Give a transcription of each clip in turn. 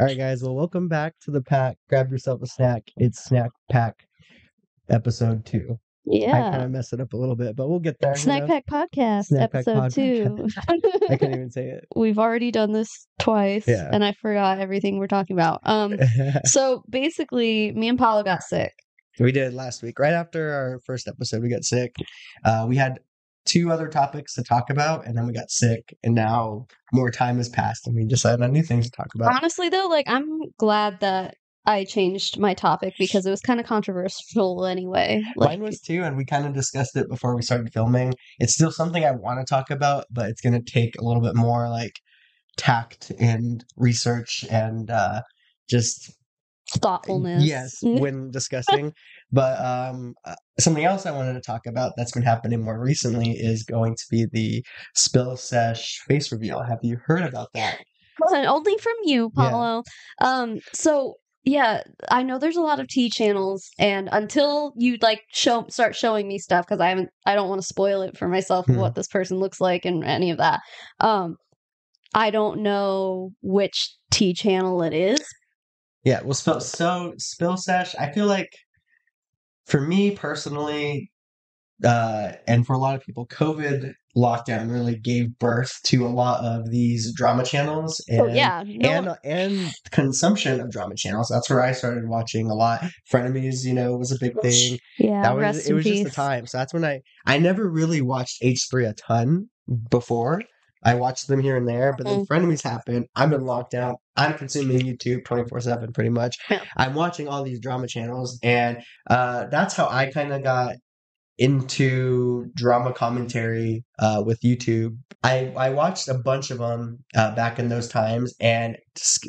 All right, guys. Well, welcome back to the pack. Grab yourself a snack. It's Snack Pack episode 2. I kind Yeah. of messed it up a little bit, but we'll get there. Snack Pack Podcast, Snack Pack episode podcast. 2. I couldn't even say it. We've already done this twice, Yeah. and I forgot everything we're talking about. So basically, me and Paulo got sick. We did last week. Right after our first episode, we got sick. We had 2 other topics to talk about, and then we got sick, and now more time has passed, and we decided on new things to talk about. Honestly, though, I'm glad that I changed my topic because it was kind of controversial anyway. Mine was too, and we kind of discussed it before we started filming. It's still something I want to talk about, but it's going to take a little bit more tact and research and just thoughtfulness. Yes, when discussing. But something else I wanted to talk about that's been happening more recently is going to be the Sesh face reveal. Have you heard about that? Only from you, Paulo. Yeah. So yeah, I know there's a lot of tea channels, and until you start showing me stuff, because I don't want to spoil it for myself of what this person looks like and any of that. I don't know which tea channel it is. Yeah, well, Spill Sesh, I feel like for me personally, and for a lot of people, COVID lockdown really gave birth to a lot of these drama channels and consumption of drama channels. That's where I started watching a lot. Frenemies, was a big thing. Yeah, it was just the time. So that's when I never really watched H3 a ton before. I watched them here and there, but then Frenemies happened. I'm in lockdown. I'm consuming YouTube 24/7 pretty much. Yeah. I'm watching all these drama channels, and that's how I kind of got into drama commentary with YouTube. I watched a bunch of them back in those times, and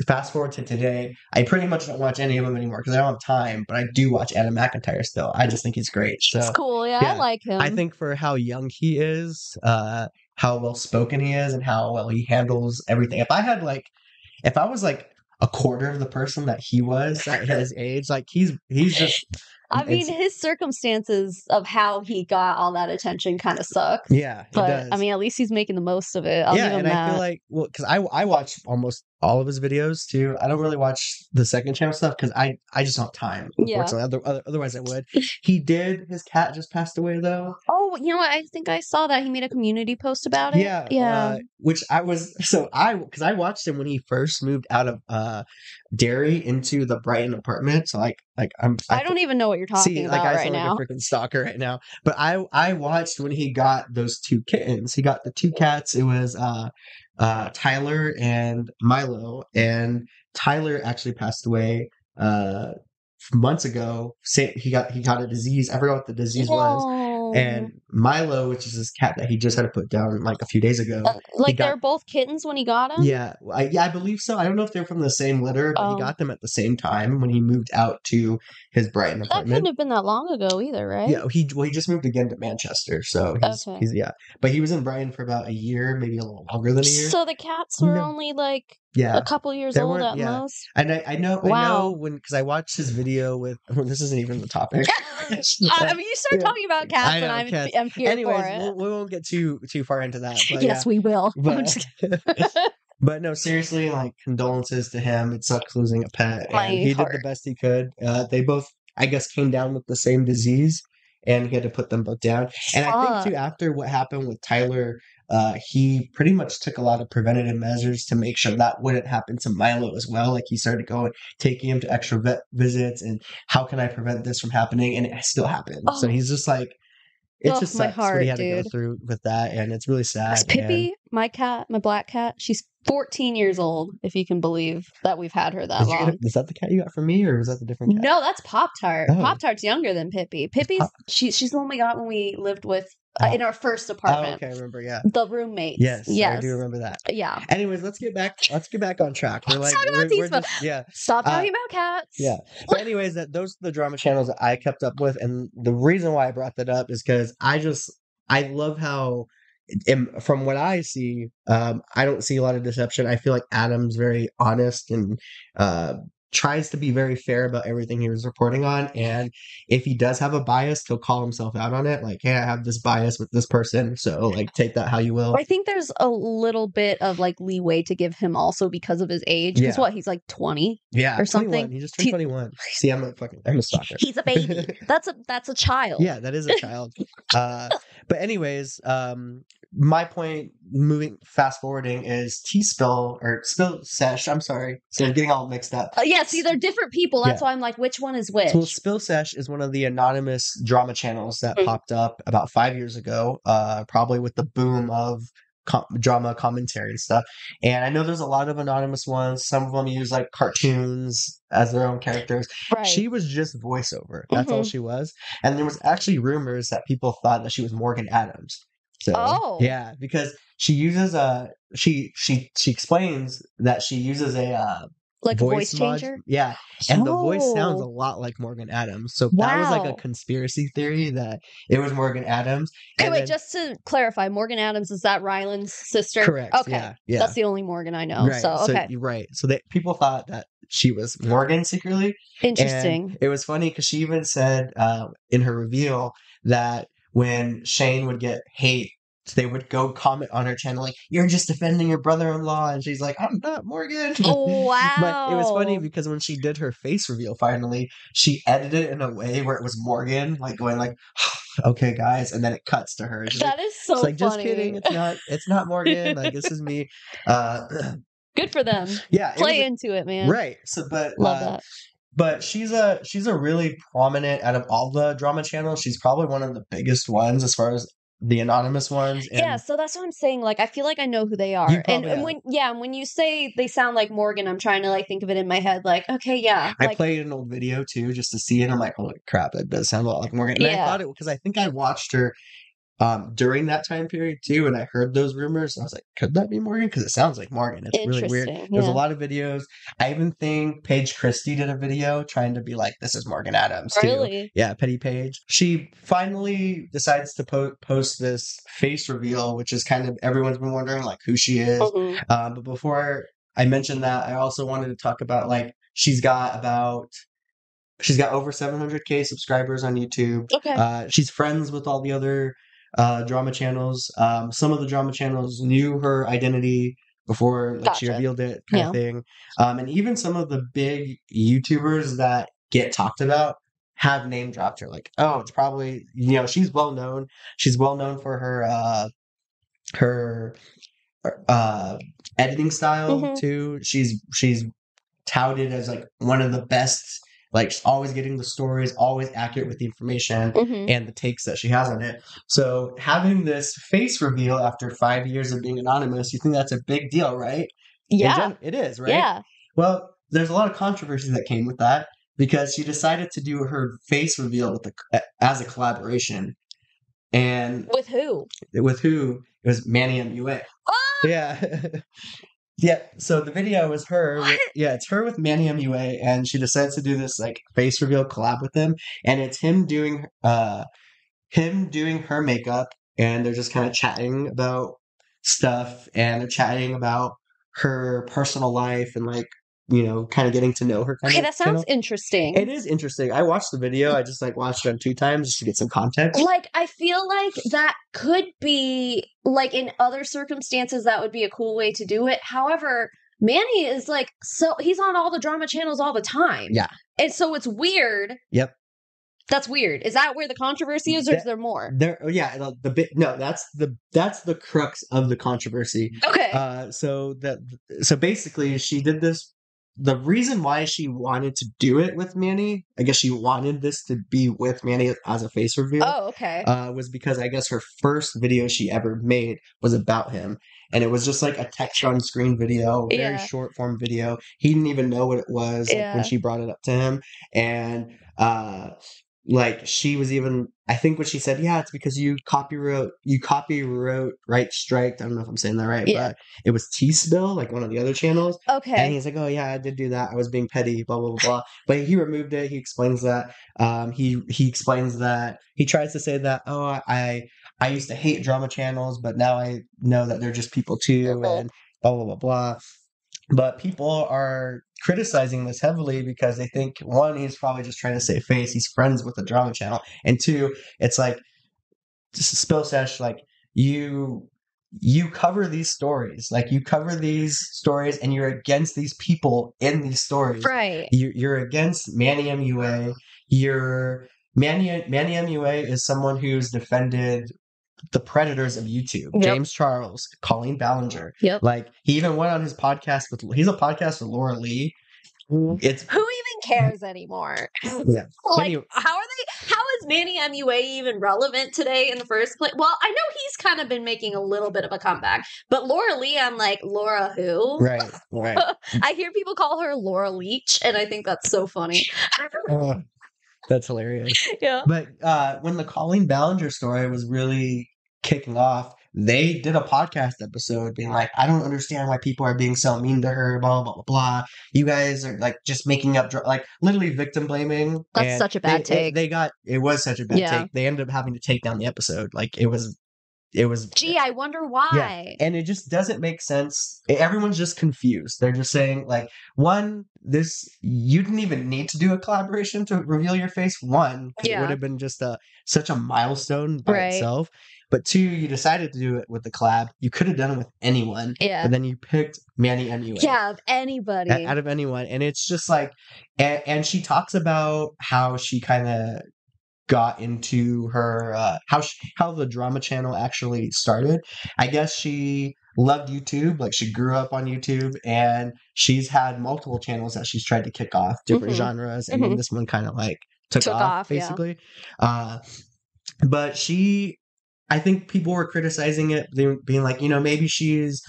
fast forward to today, I pretty much don't watch any of them anymore because I don't have time, but I do watch Adam McIntyre still. I just think he's great. So it's cool. Yeah, I like him. I think for how young he is, how well spoken he is, and how well he handles everything. If I was a quarter of the person that he was at his age, he's just. I mean, his circumstances of how he got all that attention kind of suck. Yeah, but does. I mean, at least he's making the most of it. I'll give him that. I feel because I watch almost all of his videos too. I don't really watch the second channel stuff because I just don't have time. Unfortunately, otherwise I would. His cat just passed away though. Oh, you know what? I think I saw that he made a community post about it. Yeah. Which because I watched him when he first moved out of Derry into the Brighton apartment. So I don't even know what you're talking about right now. Like a freaking stalker right now. But I watched when he got those 2 kittens. He got the 2 cats. It was Tyler and Milo, and Tyler actually passed away months ago. He got a disease. I forgot what the disease was. And Milo, which is his cat that he just had to put down a few days ago. They're both kittens when he got them? Yeah, I believe so. I don't know if they're from the same litter, but he got them at the same time when he moved out to his Brighton apartment. That couldn't have been that long ago either, right? Yeah, he just moved again to Manchester, so he's but he was in Brighton for about a year, maybe a little longer than a year. So the cats were only a couple years old at most. And I know because I watched his video with. This isn't even the topic. I mean, you start talking about cats, and I'm here Anyways, for it. We won't get too far into that. But yes, we will. But no, seriously, condolences to him. It sucks losing a pet, and he did the best he could. They both, I guess, came down with the same disease, and he had to put them both down. And I think too, after what happened with Tyler, he pretty much took a lot of preventative measures to make sure that wouldn't happen to Milo as well. He started taking him to extra vet visits, and how can I prevent this from happening? And it still happened. So he's just it just sucks what he had to go through with that, and it's really sad. Pippi, my cat, my black cat, she's 14 years old, if you can believe that we've had her that long. Is that the cat you got from me, or was that the different cat? No, that's Pop-Tart. Oh. Pop-Tart's younger than Pippi. Pippi's she's the one we got when we lived with in our first apartment. Oh, okay, I remember, yeah. The roommates. Yes, I do remember that. Yeah. Anyways, let's get back on track. Let's talk about these, stop talking about cats. Yeah. But anyways, those are the drama channels that I kept up with, and the reason why I brought that up is because I love how, from what I see, I don't see a lot of deception. I feel like Adam's very honest and tries to be very fair about everything he was reporting on, and if he does have a bias, he'll call himself out on it, like, hey, I have this bias with this person, so like take that how you will. I think there's a little bit of like leeway to give him also because of his age. Because what, he's like 20 or something. 21. He just turned 21. See, I'm a stalker. He's a baby. That's a child. Yeah, that is a child. But anyways, my point, fast forwarding, is Spill Sesh. I'm sorry, so I'm getting all mixed up. Yeah, see, they're different people. That's why I'm like, which one is which? So Spill Sesh is one of the anonymous drama channels that popped up about 5 years ago, probably with the boom of drama commentary and stuff. And I know there's a lot of anonymous ones. Some of them use like cartoons as their own characters. Right. She was just voiceover. That's all she was. And there was actually rumors that people thought that she was Morgan Adams. So yeah, because she uses she explains that she uses a like voice changer. Yeah, and the voice sounds a lot like Morgan Adams. So that was like a conspiracy theory that it was Morgan Adams. Okay, wait, just to clarify, Morgan Adams, is that Ryland's sister? Correct. Okay, yeah. That's the only Morgan I know. Right. So okay, right. So that people thought that she was Morgan secretly. Interesting. And it was funny because she even said in her reveal that when Shane would get hate, they would go comment on her channel like, "You're just defending your brother-in-law," and she's like, "I'm not Morgan." Oh wow! But it was funny because when she did her face reveal, finally, she edited it in a way where it was Morgan, like going like, "Okay, guys," and then it cuts to her. That is so funny. Just kidding. It's not Morgan. Like, this is me. Good for them. Yeah, play into it, man. Right. So, but love that. But she's a really prominent, out of all the drama channels, she's probably one of the biggest ones as far as the anonymous ones. And yeah, so that's what I'm saying. Like, I feel like I know who they are. And when you say they sound like Morgan, I'm trying to like think of it in my head. Like, okay, yeah. I played an old video too just to see it. I'm like, holy crap, that does sound a lot like Morgan. And I thought it, because I think I watched her during that time period too, and I heard those rumors, and I was like, could that be Morgan? Because it sounds like Morgan. It's really weird. There's a lot of videos. I even think Paige Christie did a video trying to be like, this is Morgan Adams too. Really? Yeah, Petty Paige. She finally decides to post this face reveal, which is kind of, everyone's been wondering like who she is. But before I mentioned that, I also wanted to talk about, like, she's got over 700K subscribers on YouTube. Okay. She's friends with all the other drama channels. Some of the drama channels knew her identity before she revealed it, kind of thing. And even some of the big YouTubers that get talked about have name dropped her. Like, oh, it's probably, she's well known. She's well known for her editing style too. She's touted as like one of the best. Like, she's always getting the stories, always accurate with the information and the takes that she has on it. So having this face reveal after 5 years of being anonymous, you think that's a big deal, right? Yeah. It is, right? Yeah. Well, there's a lot of controversy that came with that because she decided to do her face reveal as a collaboration. And with who? It was Manny MUA. Oh! Yeah. Yeah, so the video was her. It's her with Manny MUA, and she decides to do this like face reveal collab with him, and it's him doing her makeup, and they're just kind of chatting about stuff, and they're chatting about her personal life, and like, kind of getting to know her. Okay, that sounds interesting. It is interesting. I watched the video. I just watched it 2 times just to get some context. Like, I feel like that could be, like, in other circumstances, that would be a cool way to do it. However, Manny is like, so he's on all the drama channels all the time. Yeah. And so it's weird. Yep. That's weird. Is that where the controversy is, or is there more? That's the crux of the controversy. Okay. So basically, she did this. The reason why she wanted to do it with Manny, I guess she wanted this to be with Manny as a face reveal. Oh, okay. Was because I guess her first video she ever made was about him. And it was just like a text on screen video, very short form video. He didn't even know what it was when she brought it up to him. And like, she was even, I think what she said, it's because you copyright striked. I don't know if I'm saying that right, but it was T-Spill, like one of the other channels. Okay. And he's like, oh yeah, I did do that. I was being petty, blah, blah, blah, blah. But he removed it. He explains that. He explains that he tries to say that, oh, I used to hate drama channels, but now I know that they're just people too, and blah, blah, blah, blah. But people are criticizing this heavily because they think, one, he's probably just trying to save face. He's friends with the drama channel. And two, it's like, just spill Sesh, like you cover these stories. Like you cover these stories and you're against these people in these stories. Right. You're against Manny MUA. Manny MUA is someone who's defended the predators of YouTube. Yep. James Charles, Colleen Ballinger. Yep. Like he even went on his podcast he's a podcast with Laura Lee. It's who even cares anymore? Yeah. Like Anyway. how is Manny MUA even relevant today in the first place? Well, I know he's kind of been making a little bit of a comeback, but Laura Lee, I'm like, Laura who? Right. I hear people call her Laura Leach, and I think that's so funny. That's hilarious. Yeah. But when the Colleen Ballinger story was really kicking off, they did a podcast episode being like, I don't understand why people are being so mean to her, blah, blah, blah, blah. You guys are like just making up, like literally victim blaming. That's such a bad take. It was such a bad take. They ended up having to take down the episode. Like it was. Gee, I wonder why. Yeah. And it just doesn't make sense. Everyone's just confused. They're just saying, like, one, you didn't even need to do a collaboration to reveal your face. One, it would have been just such a milestone by itself. But two, you decided to do it with the collab. You could have done it with anyone. Yeah. But then you picked Manny MUA. Yeah, of anybody. Out of anyone. And it's just like, and she talks about how she kind of got into her how the drama channel actually started. I guess she loved YouTube, like she grew up on YouTube, and she's had multiple channels that she's tried to kick off, different genres, and then this one kind of like took off basically. Yeah. But I think people were criticizing it, being like, maybe she's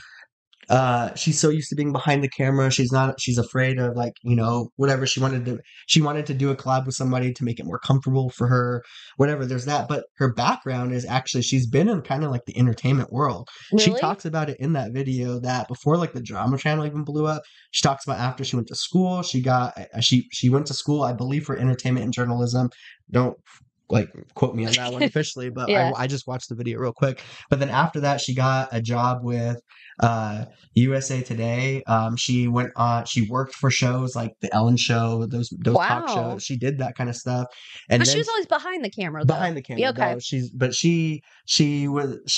so used to being behind the camera. She's afraid of like, whatever she wanted to do a collab with somebody to make it more comfortable for her, whatever. There's that. But her background is actually, she's been in kind of like the entertainment world. Really? She talks about it in that video that before like the drama channel even blew up, she talks about after she went to school, she went to school, I believe, for entertainment and journalism. Don't like quote me on that one officially, but I just watched the video real quick. But then after that, she got a job with USA Today. She worked for shows like the Ellen Show, those talk shows. She did that kind of stuff. And but she was always behind the camera though. Behind the camera, though. She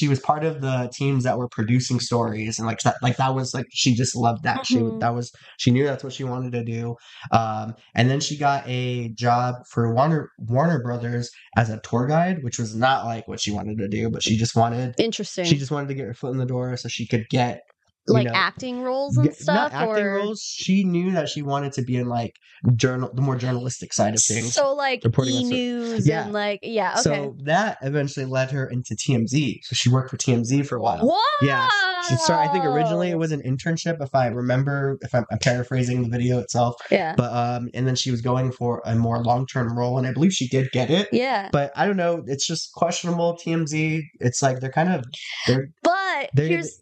was part of the teams that were producing stories, and that was like, she just loved that. She knew that's what she wanted to do. And then she got a job for Warner Brothers as a tour guide, which was not like what she wanted to do, but she just wanted to get her foot in the door so she could get acting roles and stuff. Not acting roles. She knew that she wanted to be in like the more journalistic side of things. So like e-news and like okay. So that eventually led her into TMZ. So she worked for TMZ for a while. Whoa! Yeah. She started. I think originally it was an internship, if I remember. If I'm paraphrasing the video itself. Yeah. But and then she was going for a more long-term role, and I believe she did get it. Yeah. But I don't know. It's just questionable. TMZ. It's like But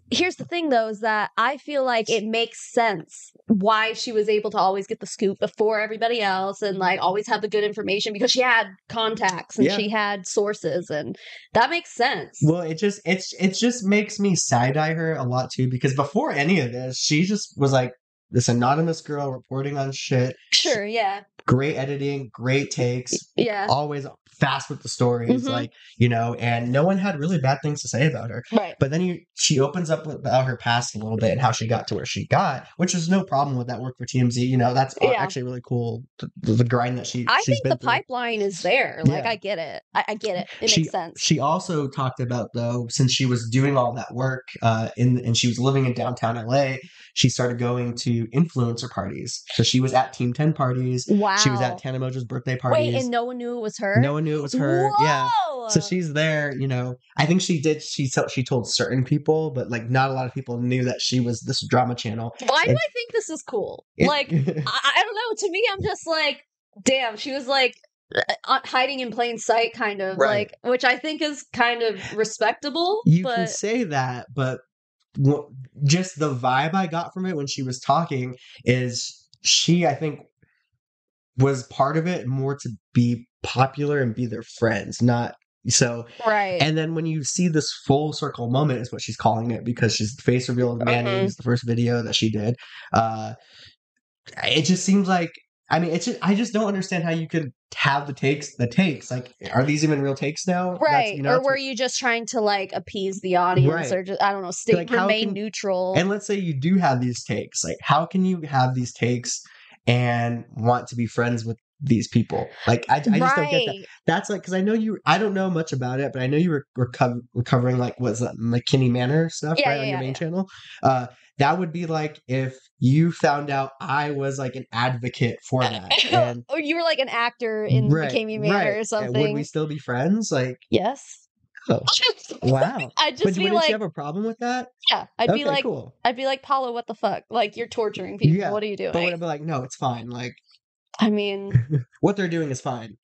here's the thing though, is that I feel like it makes sense why she was able to always get the scoop before everybody else and like always have the good information, because she had contacts and she had sources, and that makes sense. Well, it just makes me side-eye her a lot too, because before any of this, she just was like this anonymous girl reporting on shit. Sure, yeah. Great editing, great takes. Yeah. Always fast with the stories, and no one had really bad things to say about her. Right. But then she opens up about her past a little bit and how she got to where she got, which is no problem with that work for TMZ. That's actually really cool. The grind that she's think been the through. Pipeline is there. Like, I get it. I get it. It makes sense. She also talked about, though, since she was doing all that work and she was living in downtown LA, she started going to influencer parties. So she was at Team 10 parties. Wow. She was at Tana Mojo's birthday parties. Wait, and no one knew it was her? No one knew it was her. Whoa! Yeah. So she's there, I think she told certain people, but like not a lot of people knew that she was this drama channel. Why do I think this is cool? Like, I don't know. To me, I'm just like, damn, she was like hiding in plain sight, kind of, like, which I think is kind of respectable. You can say that, but just the vibe I got from it when she was talking is she, I think, was part of it more to be popular and be their friends, not So, Right. and then when you see this full circle moment is what she's calling it, because she's the face reveal of Manny. It's the first video that she did. It just seems like, I mean, I just don't understand how you could have the takes. Like, are these even real takes now? Right. Or were you just trying to like appease the audience, or just, I don't know, remain neutral? And let's say you do have these takes. Like, how can you have these takes and want to be friends with these people? Like, I just don't get that. That's like, because I don't know much about it, but I know you were covering like, what's that, McKinney Manor stuff, right, on your main channel. That would be like if you found out I was like an advocate for that. And, or you were like an actor in McKinney Manor or something. And would we still be friends? Like, yes. Oh, wow. I'd just be wouldn't like, you have a problem with that? Yeah. I'd be like, cool. I'd be like, Paulo, what the fuck? Like, you're torturing people. Yeah, what are you doing? But would I be like, no, it's fine. Like, I mean, what they're doing is fine.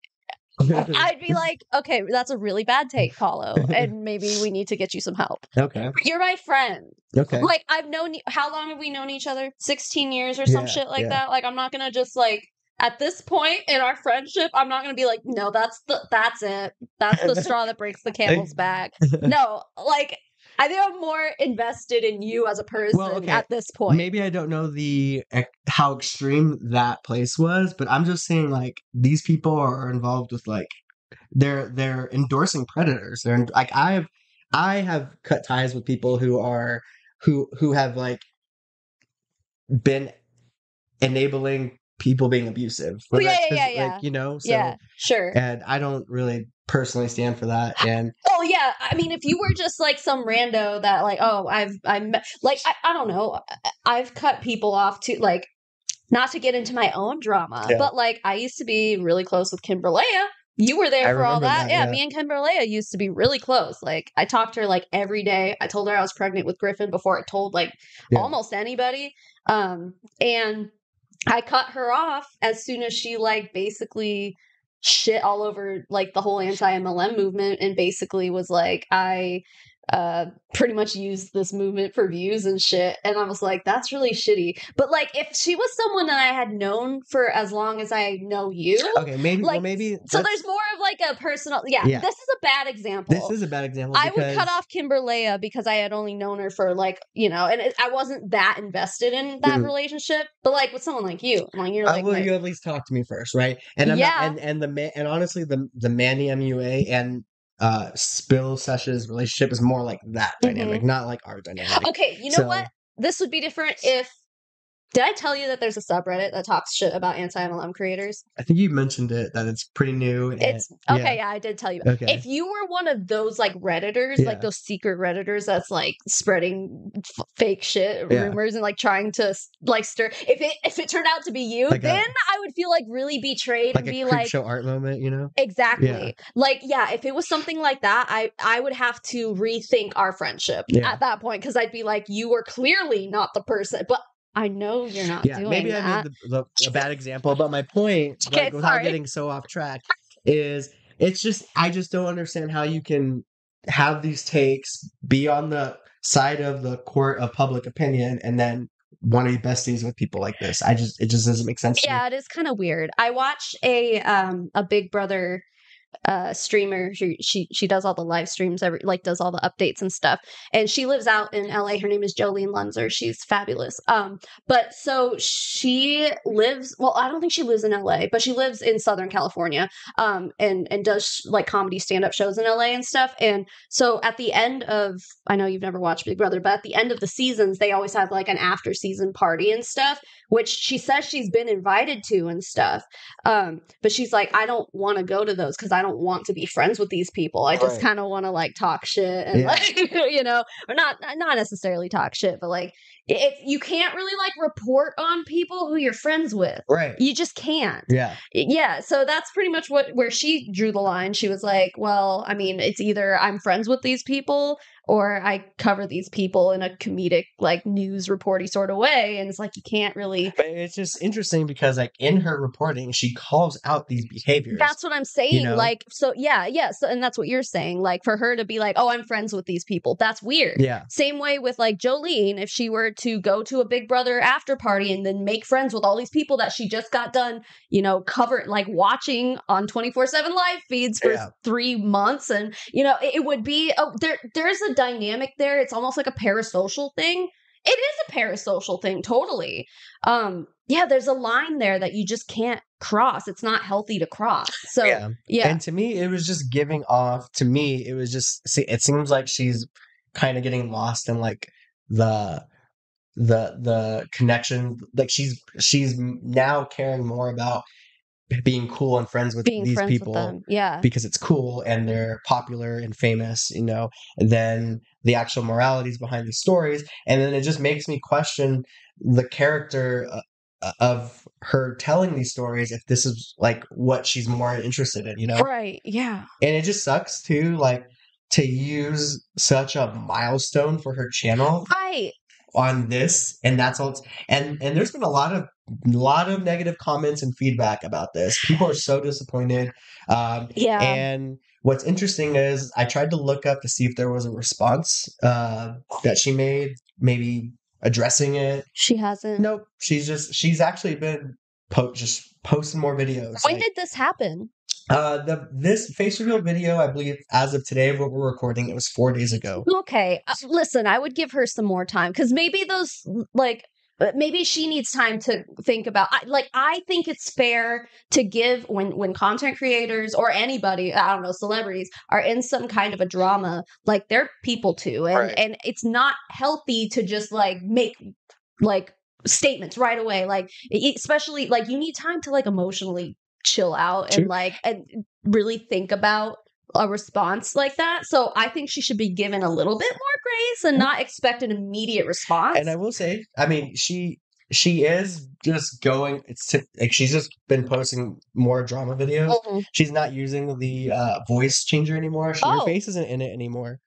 I'd be like, okay, that's a really bad take, Paulo, and maybe we need to get you some help. Okay. You're my friend. Okay. Like, I've known you, how long have we known each other? 16 years or some shit like that? Like, I'm not gonna just like, at this point in our friendship, I'm not gonna be like, no, that's it. That's the straw that breaks the camel's back. No, like, I think I'm more invested in you as a person at this point. Maybe I don't know how extreme that place was, but I'm just saying, like, these people are involved with, like, they're endorsing predators. They're like, I have cut ties with people who have like been enabling people being abusive. Yeah. Like, you know, so, yeah, sure. And I don't really personally stand for that. And yeah, I mean, if you were just like some rando that like, oh, I don't know, I've cut people off to like, not to get into my own drama, but like I used to be really close with Kimberlea. You were there for all that. Yeah, me and Kimberlea used to be really close. Like, I talked to her like every day. I told her I was pregnant with Griffin before I told like almost anybody. And I cut her off as soon as she like basically shit all over like the whole anti-MLM movement, and basically was like, I pretty much used this movement for views and shit. And I was like, that's really shitty. But like, if she was someone that I had known for as long as I know you, okay, maybe, like, maybe. So there's more of like a personal. Yeah, this is a bad example. This is a bad example. I would cut off Kimberlea because I had only known her for like, you know, and I wasn't that invested in that relationship. But like with someone like you, like you're like, well, you at least talk to me first, right? And I'm not, and honestly, the Manny MUA and Spill Sesh's relationship is more like that dynamic, not like our dynamic. Okay, you know what? This would be different if... Did I tell you that there's a subreddit that talks shit about anti-MLM creators? I think you mentioned it, that it's pretty new. It's okay, yeah, I did tell you. Okay. If you were one of those like Redditors, like those secret Redditors that's like spreading fake shit, rumors, and like trying to like stir, if it turned out to be you, like then I would feel like really betrayed, like and be a like show art moment, you know? Exactly. Like, if it was something like that, I would have to rethink our friendship at that point, because I'd be like, you were clearly not the person, but I know you're not doing maybe that. I made a bad example, but my point, like, without getting so off track, is I just don't understand how you can have these takes, be on the side of the court of public opinion, and then want to be besties with people like this. It just doesn't make sense to me. Yeah, it is kind of weird. I watched a Big Brother streamer. She does all the live streams, does all the updates and stuff, and she lives out in LA. Her name is Jolene Lunzer. She's fabulous. But so she lives, well, I don't think she lives in LA, but she lives in Southern California, and does like comedy stand-up shows in LA and stuff. And so at the end of, I know you've never watched Big Brother, but at the end of the seasons, they always have like an after season party and stuff, which she says she's been invited to and stuff. But she's like, I don't want to go to those because I don't want to be friends with these people. I just kind of want to like talk shit and like, you know, or not necessarily talk shit, but like, if you can't really like report on people who you're friends with, right? You just can't. Yeah. So that's pretty much where she drew the line. She was like, well, I mean, it's either I'm friends with these people or I cover these people in a comedic, like, news reporty sort of way. And it's like, you can't really. But it's just interesting because, like, in her reporting, she calls out these behaviors. That's what I'm saying. You know? Like, so yeah. So, and that's what you're saying. Like, for her to be like, oh, I'm friends with these people, that's weird. Yeah. Same way with like Jolene, if she were to go to a Big Brother after party and then make friends with all these people that she just got done, cover like watching on 24/7 live feeds for 3 months. And, it would be, there's a dynamic there. It's almost like a parasocial thing. It is a parasocial thing, totally. There's a line there that you just can't cross. It's not healthy to cross. So, yeah. And to me, it was just giving off, it seems like she's kind of getting lost in like the connection. Like she's now caring more about being cool and friends with these people, because it's cool and they're popular and famous, than the actual moralities behind these stories. And then it just makes me question the character of her telling these stories, if this is like what she's more interested in, Right, yeah. And it just sucks too, like, to use such a milestone for her channel, right, on this, and that's all. And there's been a lot of negative comments and feedback about this. People are so disappointed. And what's interesting is I tried to look up to see if there was a response that she made, maybe addressing it. She hasn't. Nope. She's actually been just posting more videos. When did this happen? This face reveal video, I believe, as of today of what we're recording, it was 4 days ago. Okay, listen, I would give her some more time, because maybe maybe she needs time to think about. I think it's fair to give when content creators or anybody, I don't know, celebrities are in some kind of a drama, like they're people too, and it's not healthy to just like make like statements right away, like especially like you need time to like emotionally chill out and really think about a response like that. So I think she should be given a little bit more grace and not expect an immediate response. And I will say, I mean, she is just going. She's just been posting more drama videos. Mm-hmm. She's not using the voice changer anymore. Her face isn't in it anymore.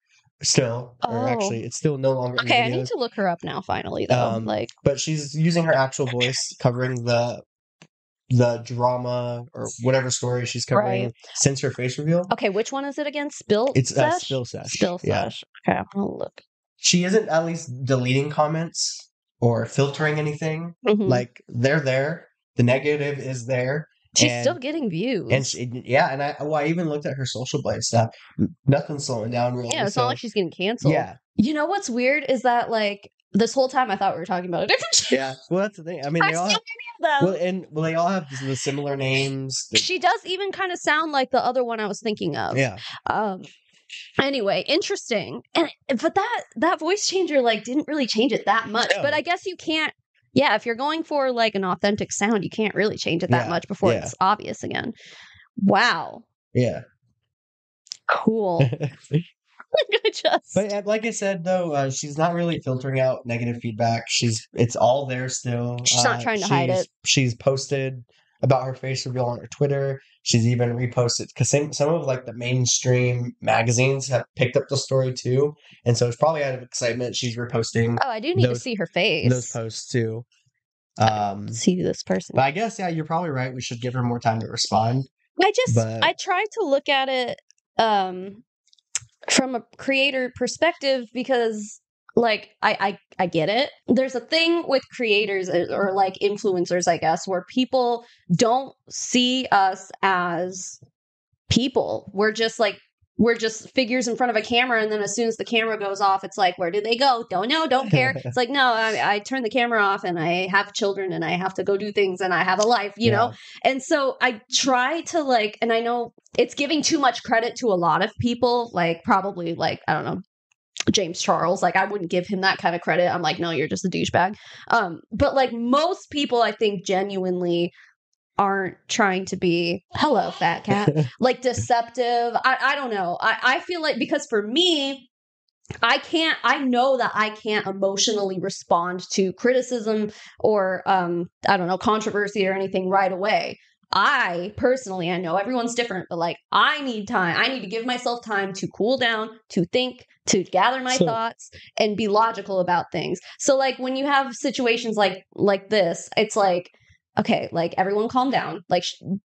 Still, or actually, it's still no longer. Okay, I need to look her up now. Finally, though, but she's using her actual voice, covering the drama or whatever story she's covering since her face reveal. Okay, which one is it again? Sesh? Spill Sesh. Spill Sesh. Okay, I'm gonna look. She isn't at least deleting comments or filtering anything. Mm-hmm. Like, they're there. The negative is there. She's still getting views. And I even looked at her social blade stuff. Nothing's slowing down really. Yeah, it's not like she's getting canceled. Yeah. You know what's weird is that, like, this whole time I thought we were talking about a different show. Yeah, well, that's the thing. I mean, they all have, they all have the similar names. She does even kind of sound like the other one I was thinking of. Yeah. Anyway, interesting. But that voice changer like didn't really change it that much. No. But I guess you can't. Yeah, if you're going for like an authentic sound, you can't really change it that much before it's obvious again. Wow. Yeah. Cool. But like I said, though, she's not really filtering out negative feedback. It's all there still. She's not trying to hide it. She's posted about her face reveal on her Twitter. She's even reposted, because some of like the mainstream magazines have picked up the story too, and so it's probably out of excitement she's reposting. Oh, I do need to see her face. Those posts too. See this person. But I guess you're probably right. We should give her more time to respond. I tried to look at it from a creator perspective, because like I get it. There's a thing with creators or like influencers, I guess, where people don't see us as people. We're just figures in front of a camera, and then as soon as the camera goes off, it's like, where do they go? Don't know, don't care. It's like, no, I turn the camera off and I have children and I have to go do things and I have a life, you know? And so I try to like, and I know it's giving too much credit to a lot of people, like probably like, I don't know, James Charles, like I wouldn't give him that kind of credit. I'm like, no, you're just a douchebag. But like most people, I think genuinely aren't trying to be, hello, fat cat, like deceptive. I don't know. I feel like, because for me, I know that I can't emotionally respond to criticism or, I don't know, controversy or anything right away. I personally, I know everyone's different, but like I need time. I need to give myself time to cool down, to think, to gather my thoughts and be logical about things. So like when you have situations like this, it's like, okay, like everyone calm down. Like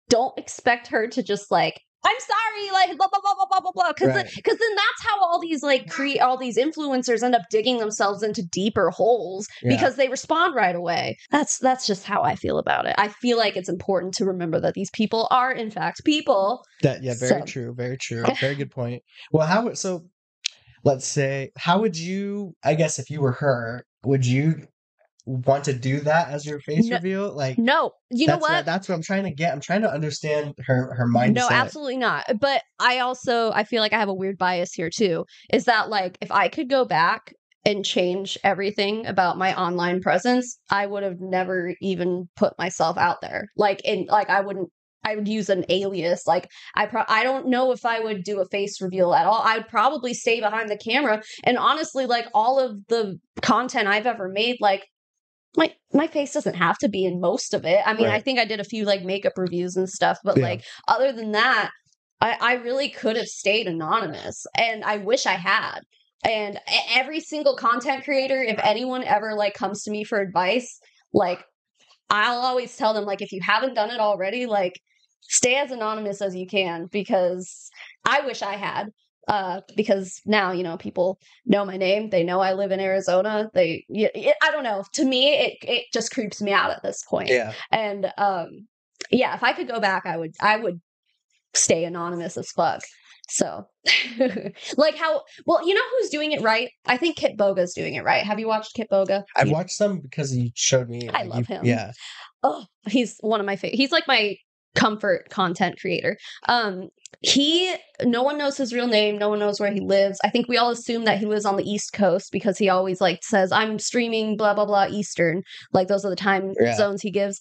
don't expect her to just like I'm sorry, like blah blah blah blah blah blah blah. Because then that's how all these like all these influencers end up digging themselves into deeper holes because they respond right away. That's just how I feel about it. I feel like it's important to remember that these people are in fact people. Very true, very good point. Well, let's say, how would you? I guess if you were her, would you want to do that as your face reveal? Like, no, you know what? That's what I'm trying to get. I'm trying to understand her mindset. No, absolutely not. But I feel like I have a weird bias here too. Is that like if I could go back and change everything about my online presence, I would have never even put myself out there. I would use an alias. Like I don't know if I would do a face reveal at all. I'd probably stay behind the camera. And honestly, like all of the content I've ever made, like my face doesn't have to be in most of it. I mean, I think I did a few like makeup reviews and stuff, but like other than that, I really could have stayed anonymous, and I wish I had. And every single content creator, if anyone ever like comes to me for advice, like I'll always tell them, like, if you haven't done it already, like stay as anonymous as you can, because I wish I had. Because now, you know, people know my name. They know I live in Arizona. I don't know. To me, it just creeps me out at this point. Yeah. And, if I could go back, I would stay anonymous as fuck. So like you know, who's doing it right? I think Kit Boga's doing it right. Have you watched Kit Boga? I've watched some because you showed me. I love him. Yeah. Oh, he's one of my favorite. He's like my comfort content creator. No one knows his real name. No one knows where he lives. I think we all assume that he lives on the East Coast because he always like says, I'm streaming blah, blah, blah Eastern. Like those are the time zones he gives.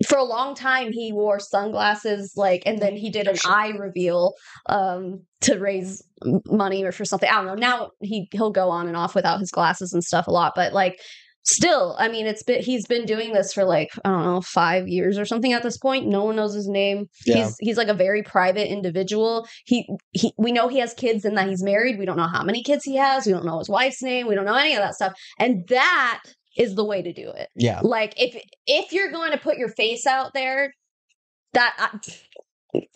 For a long time, he wore sunglasses, like, and then he did an eye reveal to raise money or for something. I don't know. Now he'll go on and off without his glasses and stuff a lot, but like, still, I mean, he's been doing this for like, I don't know, 5 years or something at this point. No one knows his name. Yeah. He's like a very private individual. We know he has kids and that he's married. We don't know how many kids he has. We don't know his wife's name. We don't know any of that stuff. And that is the way to do it. Yeah. Like if you're going to put your face out there,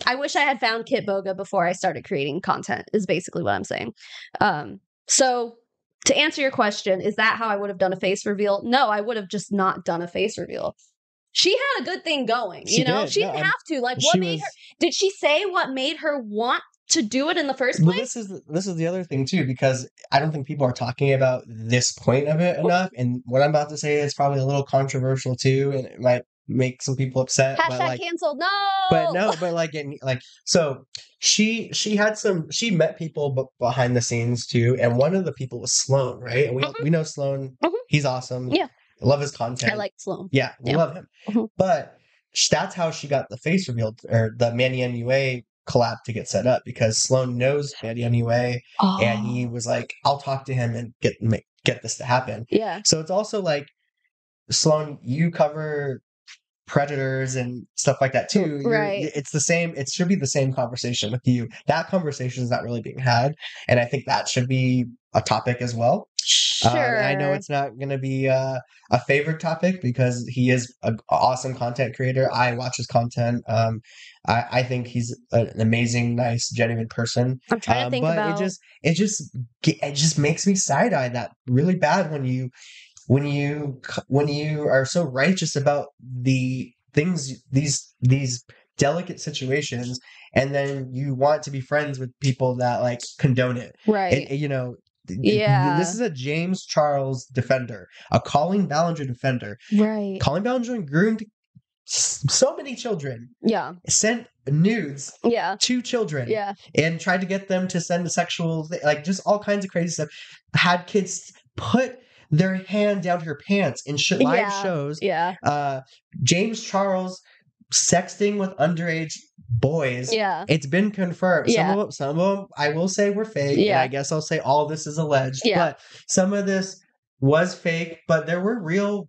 I wish I had found Kit Boga before I started creating content, is basically what I'm saying. So to answer your question, is that how I would have done a face reveal? No, I would have just not done a face reveal. She had a good thing going, She didn't have to. Like, what made her? Did she say what made her want to do it in the first place? Well, this is the other thing too, because I don't think people are talking about this point of it enough. And what I'm about to say is probably a little controversial too, and it might make some people upset. Hashtag like, canceled. So she met people behind the scenes too, and one of the people was Sloan, right? And we know Sloan. Mm-hmm. He's awesome. Yeah, I love his content. I like Sloan. Yeah, we love him. Mm-hmm. But that's how she got the face revealed, or the Manny NUA collab to get set up, because Sloan knows Manny NUA, and he was like, "I'll talk to him and get this to happen." Yeah. So it's also like, Sloan, you cover predators and stuff like that too, right? It's the same. It should be the same conversation with you. That conversation is not really being had, and I think that should be a topic as well. Sure. I know it's not going to be a favorite topic because he is an awesome content creator. I watch his content. I think he's an amazing, nice, genuine person. I'm trying to think about. It just makes me side eye that really bad when you are so righteous about the things, these delicate situations, and then you want to be friends with people that like condone it, right? And, yeah, this is a James Charles defender, a Colleen Ballinger defender, right? Colleen Ballinger groomed so many children, sent nudes, to children, and tried to get them to send a sexual, like just all kinds of crazy stuff. Had kids put their hand down her pants in live shows. Yeah. James Charles sexting with underage boys. Yeah. It's been confirmed. Yeah. Some of them I will say were fake. Yeah. And I guess I'll say all this is alleged. Yeah. But some of this was fake, but there were real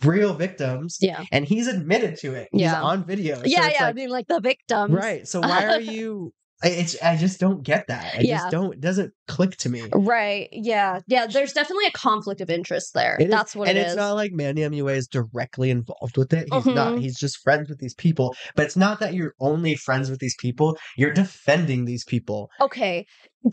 victims. Yeah. And he's admitted to it. He's on video. So I mean, like the victims. Right. So why are you I just don't get that. It doesn't click to me. Right. Yeah. Yeah. There's definitely a conflict of interest there. That's what it is. And it's not like Manny MUA is directly involved with it. He's not. He's just friends with these people. But it's not that you're only friends with these people. You're defending these people. Okay.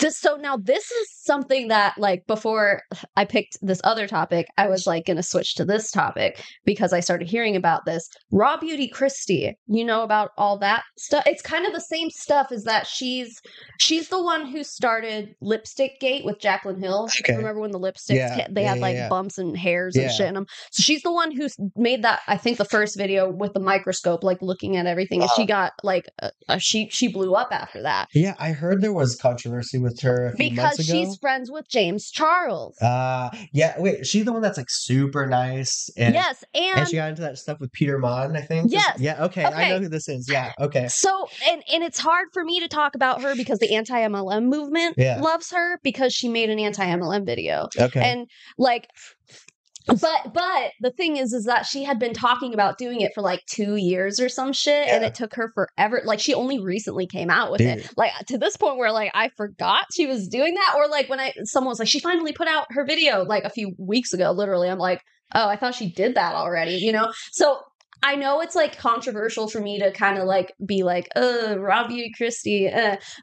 So now this is something that, like, before I picked this other topic, I was like going to switch to this topic because I started hearing about this. Raw Beauty Christie, you know about all that stuff? It's kind of the same stuff as that. She's the one who started Lipstick Gate with Jaclyn Hill. Okay. Remember when the lipsticks, they had like bumps and hairs and shit in them? So she's the one who made that, I think, the first video with the microscope, like looking at everything. And she got like, she blew up after that. Yeah, I heard there was controversy with her a few months ago. Because she's friends with James Charles. Yeah, wait, she's the one that's like super nice. And, yes, and she got into that stuff with Peter Mon, I think. Yes. Yeah, okay, I know who this is. Yeah, okay. So, and it's hard for me to talk about her because the anti-MLM movement loves her because she made an anti-MLM video. Okay. And like... But the thing is that she had been talking about doing it for like 2 years or some shit, and it took her forever. Like, she only recently came out with it. Like, to this point where like I forgot she was doing that, or like when someone was like, she finally put out her video like a few weeks ago. Literally, I'm like, oh, I thought she did that already. You know, so. I know it's like controversial for me to kind of like be like, Raw Beauty Christie,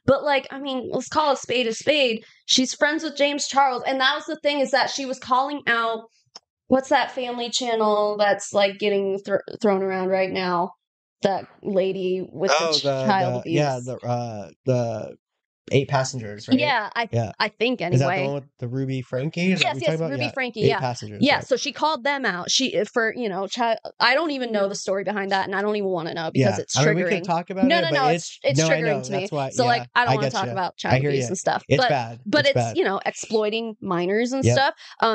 but like, I mean, let's call a spade a spade. She's friends with James Charles, and that was the thing, is that she was calling out, what's that family channel that's like getting thrown around right now? That lady with the child abuse. Yeah, the 8 passengers, right? Yeah, I think anyway. Is that the one with the Ruby Frankie? Yes, Ruby Frankie. 8 passengers. Yeah, so she called them out. For I don't even know the story behind that, and I don't even want to know because it's triggering. I mean, we can talk about it. No, it's triggering to me. That's why, so like, I don't want to talk about child abuse and stuff. It's bad. But it's exploiting minors and stuff.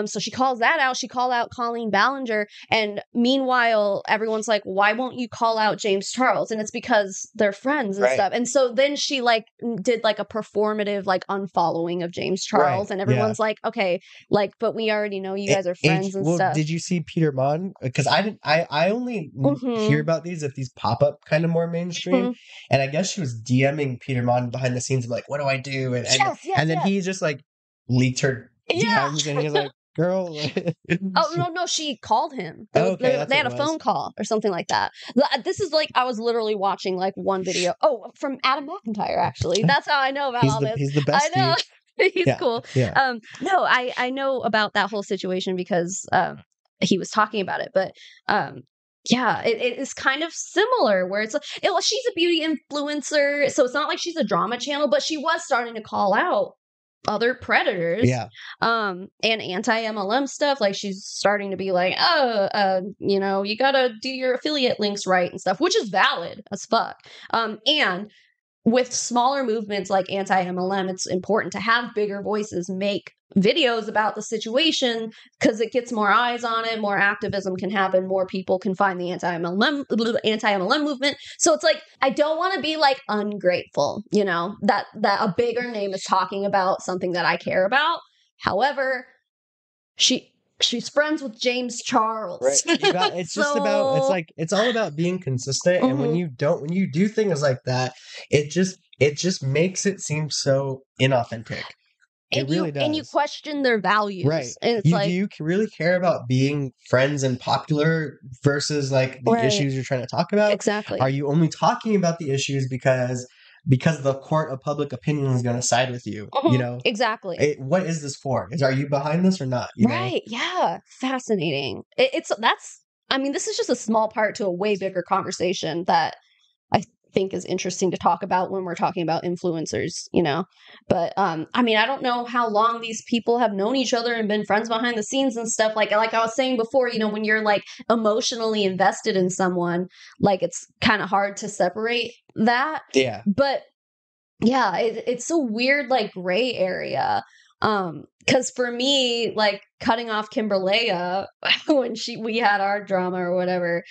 So she calls that out. She called out Colleen Ballinger, and meanwhile, everyone's like, "Why won't you call out James Charles?" And it's because they're friends and stuff. And so then she like did like a performative like unfollowing of James Charles, and everyone's like, okay, like, but we already know you guys are friends and stuff. Did you see Peter Mon? Because I only hear about these if these pop up kind of more mainstream, and I guess she was DMing Peter Mon behind the scenes of like, what do I do? And then he just like leaked her DMs, and he's like, girl. Oh no, she called him. They had a phone call or something like that. This is like, I was literally watching like one video. Oh, from Adam McIntyre, actually. That's how I know about all this. He's the best. I know. He's cool. Yeah. No, I know about that whole situation because he was talking about it, but yeah, it is kind of similar where it's she's a beauty influencer, so it's not like she's a drama channel, but she was starting to call out other predators, and anti-MLM stuff. Like, she's starting to be like, you gotta do your affiliate links right and stuff, which is valid as fuck. And with smaller movements like anti-MLM, it's important to have bigger voices make videos about the situation, because it gets more eyes on it, more activism can happen, more people can find the anti-MLM movement. So it's like, I don't want to be like ungrateful, that a bigger name is talking about something that I care about. However, she's friends with James Charles. Right. It's just about, it's all about being consistent. And when you do things like that, it just makes it seem so inauthentic. It really does. And you question their values. Right. And it's do you really care about being friends and popular versus like the issues you're trying to talk about? Exactly. Are you only talking about the issues because the court of public opinion is going to side with you? Exactly. What is this for? Are you behind this or not? Right. Yeah. Fascinating. This is just a small part to a way bigger conversation that I think is interesting to talk about when we're talking about influencers, but I don't know how long these people have known each other and been friends behind the scenes and stuff. Like I was saying before, when you're like emotionally invested in someone, like, it's kind of hard to separate that. But yeah, it's a weird like gray area. Because for me, like, cutting off Kimberlea when we had our drama or whatever,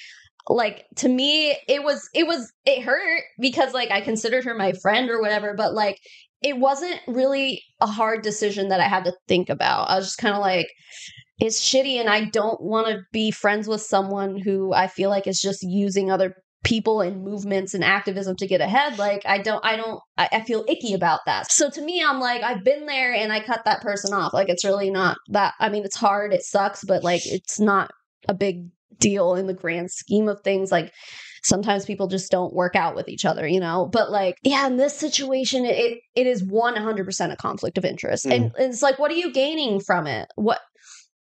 like, to me, it hurt because like I considered her my friend or whatever, but like, it wasn't really a hard decision that I had to think about. I was just kind of like, it's shitty, and I don't want to be friends with someone who I feel like is just using other people and movements and activism to get ahead, like I feel icky about that. So to me, I'm like, I've been there and I cut that person off. Like, it's really not that, I mean, it's hard, it sucks, but like, it's not a big deal in the grand scheme of things. Like, sometimes people just don't work out with each other, but like, yeah, in this situation, it is 100% a conflict of interest. And it's like, what are you gaining from it?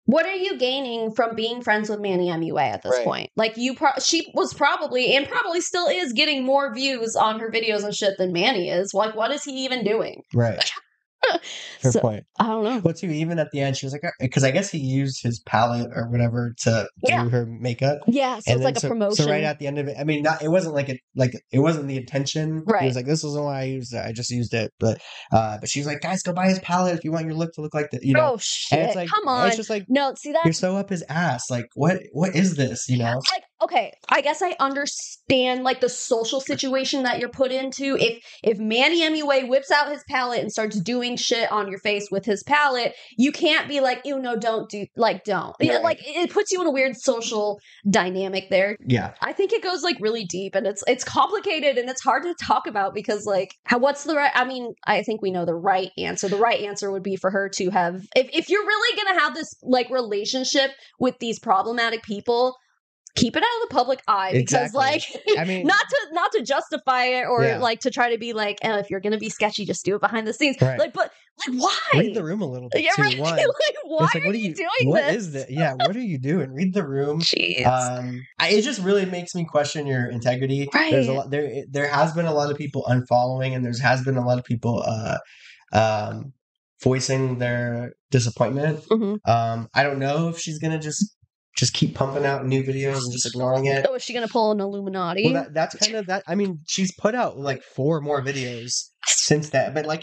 What are you gaining from being friends with Manny MUA at this point? Like, she was probably still is getting more views on her videos and shit than Manny is. Like, what is he even doing? Right. Fair point. I don't know. But too, even at the end, she was like, because I guess he used his palette or whatever to do her makeup. Yeah, so it's like a promotion. So right at the end of it, I mean, it wasn't it wasn't the intention. Right. He was like, this isn't why I used it. I just used it. But she was like, guys, go buy his palette if you want your look to look like that. Oh shit! And it's like, come on. It's just like, no, see that you're so up his ass. Like, what is this? Like, okay, I guess I understand like the social situation that you're put into. If Manny MUA whips out his palette and starts doing shit on your face with his palette, you can't be like, ew, no, don't. Right. Like, it puts you in a weird social dynamic there. Yeah. I think it goes like really deep, and it's complicated, and it's hard to talk about because like, what's the right, I mean, I think we know the right answer. The right answer would be for her to have, if you're really going to have this like relationship with these problematic people, keep it out of the public eye, because like, I mean, not to justify it or like to try to be like, if you're gonna be sketchy, just do it behind the scenes. Right. Like, but like, why? Read the room a little bit. Yeah, too. right. One, like, why like, are you doing this? What is this? Yeah, what are you doing? Read the room. Jeez. It just really makes me question your integrity. Right. There's a lot there has been a lot of people unfollowing, and has been a lot of people voicing their disappointment. Mm-hmm. I don't know if she's gonna just keep pumping out new videos and just ignoring it. Oh, is she gonna pull an Illuminati? Well, that's kind of that. I mean, she's put out like 4 more videos since that. But like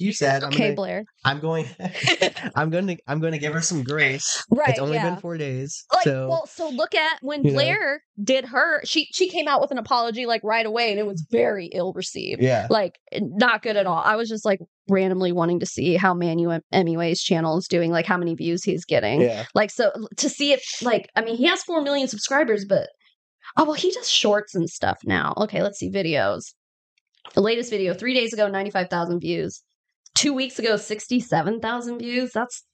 you said, Blair. I'm going to give her some grace. Right. It's only been 4 days. Like, so look at when Blair did her. She came out with an apology like right away, and it was very ill received. Yeah. Like, not good at all. I was just like randomly wanting to see how MUA's channel is doing, like how many views he's getting. Yeah. Like, so to see if, like, I mean, he has 4 million subscribers, but he does shorts and stuff now. Okay, let's see videos. The latest video 3 days ago, 95,000 views. 2 weeks ago, 67,000 views. That's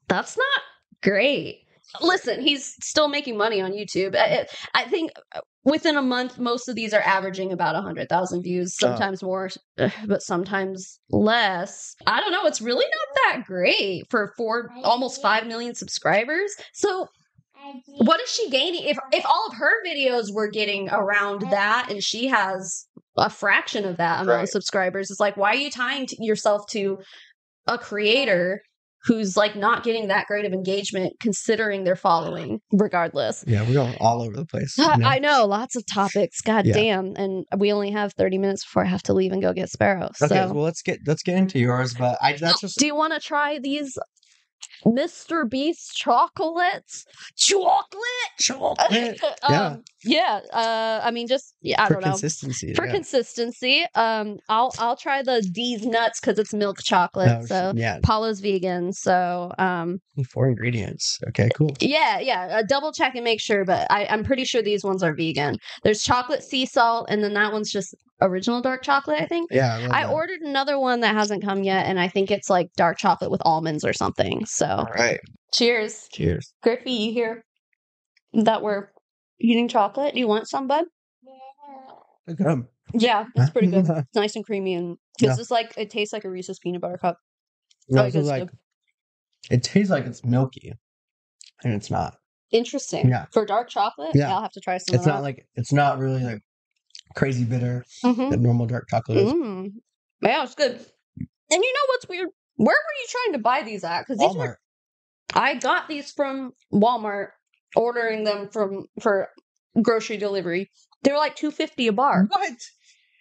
not great. Listen, he's still making money on YouTube. I think within a month, most of these are averaging about 100,000 views, sometimes more, but sometimes less. I don't know. It's really not that great for almost 5 million subscribers. So what is she gaining? If all of her videos were getting around that and she has a fraction of that amount of subscribers, it's like, why are you tying yourself to a creator who's like not getting that great of engagement considering their following regardless? Yeah, we're going all over the place. I know, lots of topics. God damn. And we only have 30 minutes before I have to leave and go get Sparrow. Okay, so. well let's get into yours, but Do you want to try these Mr. Beast chocolates? Chocolate. I mean, just I don't know. Consistency. For consistency, I'll try these nuts because it's milk chocolate. Paula's vegan, so 4 ingredients. Okay, cool. Yeah. Double check and make sure, but I'm pretty sure these ones are vegan. There's chocolate sea salt, and then that one's just original dark chocolate, I think. Yeah, I ordered another one that hasn't come yet, and I think it's like dark chocolate with almonds or something. So, all right. Cheers. Griffey, you hear that we're eating chocolate? Do you want some, bud? Okay. Yeah, it's pretty good. It's nice and creamy, and because it's like it tastes like a Reese's peanut butter cup. It tastes like it's milky, and it's not. Interesting. Yeah. For dark chocolate, I'll have to try some. It's not really like crazy bitter that normal dark chocolate is. Yeah, it's good. And you know what's weird? Where were you trying to buy these at? Because Walmart. I got these from Walmart, ordering them for grocery delivery. They were like $2.50 a bar. What?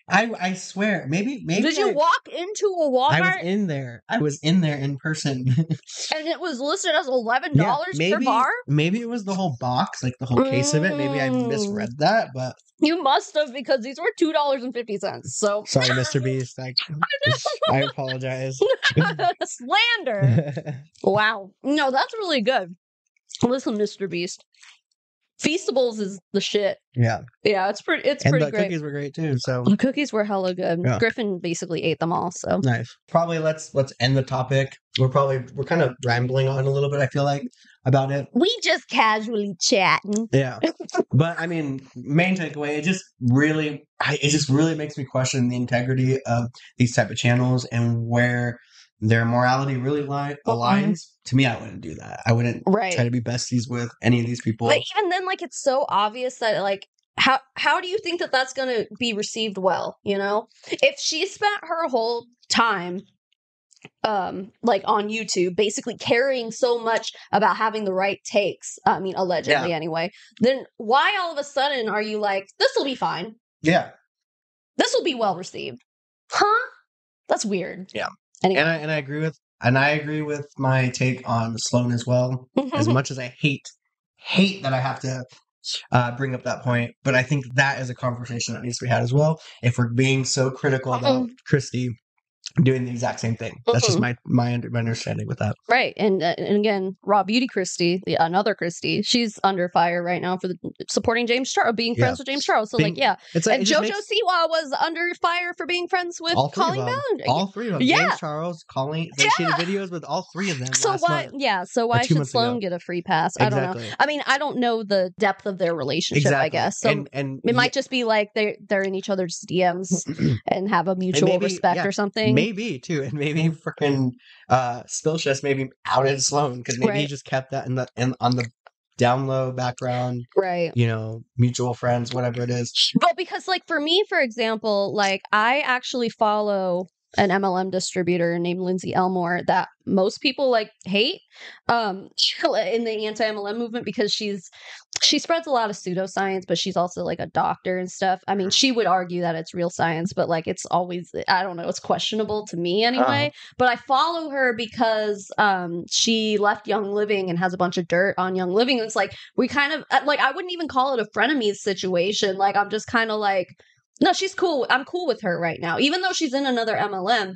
I swear, maybe. Did you walk into a Walmart? I was in there in person, and it was listed as $11 per bar. Maybe it was the whole box, like the whole case of it. Maybe I misread that, but you must have, because these were $2.50. So sorry, Mr. Beast. I apologize. Slander. Wow. No, that's really good. Listen, Mr. Beast. Feastables is the shit. Yeah. Yeah, it's pretty And pretty the great. cookies were great too. So The cookies were hella good. Yeah. Griffin basically ate them all, so nice. Probably let's end the topic. We're kind of rambling on a little bit, I feel like, about it. we just casually chatting. Yeah. But I mean, main takeaway, it just really makes me question the integrity of these type of channels and where their morality really aligns. To me, I wouldn't do that. I wouldn't try to be besties with any of these people. But even then, like, it's so obvious that, like, how do you think that that's going to be received well, you know? If she spent her whole time like on YouTube basically caring so much about having the right takes, I mean allegedly anyway, then why all of a sudden are you like, this will be fine? Yeah. This will be well received. Huh? That's weird. Yeah. Anyway. And I agree with my take on Sloan as well. As much as I hate that I have to bring up that point, but I think that is a conversation that needs to be had as well. If we're being so critical about Christy doing the exact same thing, that's just my understanding with that. Right, and again, Raw Beauty Christy, another Christy, she's under fire right now for supporting James Charles, being friends with James Charles. So and JoJo Siwa was under fire for being friends with Colleen Ballinger. All three of them. Yeah. James Charles, Colleen. She did videos with all three of them. So why should Sloan get a free pass? I don't know. I mean, I don't know the depth of their relationship. I guess so. And it might just be like they're in each other's DMs and have a mutual respect or something. Maybe too, and maybe freaking Spillchest maybe outed Sloan because maybe he just kept that on the down low background, right? You know, mutual friends, whatever it is. But because, like, for me, for example, like I actually follow an MLM distributor named Lindsay Elmore that most people like hate in the anti-MLM movement because she spreads a lot of pseudoscience, but she's also like a doctor and stuff. I mean, she would argue that it's real science, but like it's always, I don't know, it's questionable to me anyway. But I follow her because she left Young Living and has a bunch of dirt on Young Living. And it's like, we kind of, like, I wouldn't even call it a frenemies situation. Like, I'm just kind of like, no, she's cool. I'm cool with her right now. Even though she's in another MLM,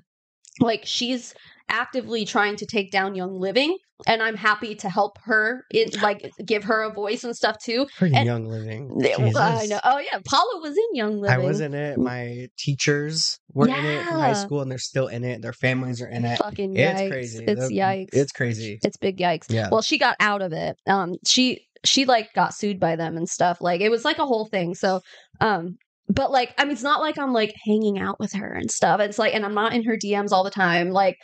like, she's actively trying to take down Young Living, and I'm happy to help her, like, give her a voice and stuff too. Young Living. I know. Oh yeah, Paula was in Young Living. I was in it. My teachers were in it in high school, and they're still in it. Their families are in it. Fucking yikes. It's crazy. It's yikes. It's crazy. It's big yikes. Yeah. Well, she got out of it. She like got sued by them and stuff. Like, it was like a whole thing. So, but like, I mean, it's not like I'm like hanging out with her and stuff. It's like, and I'm not in her DMs all the time. Like,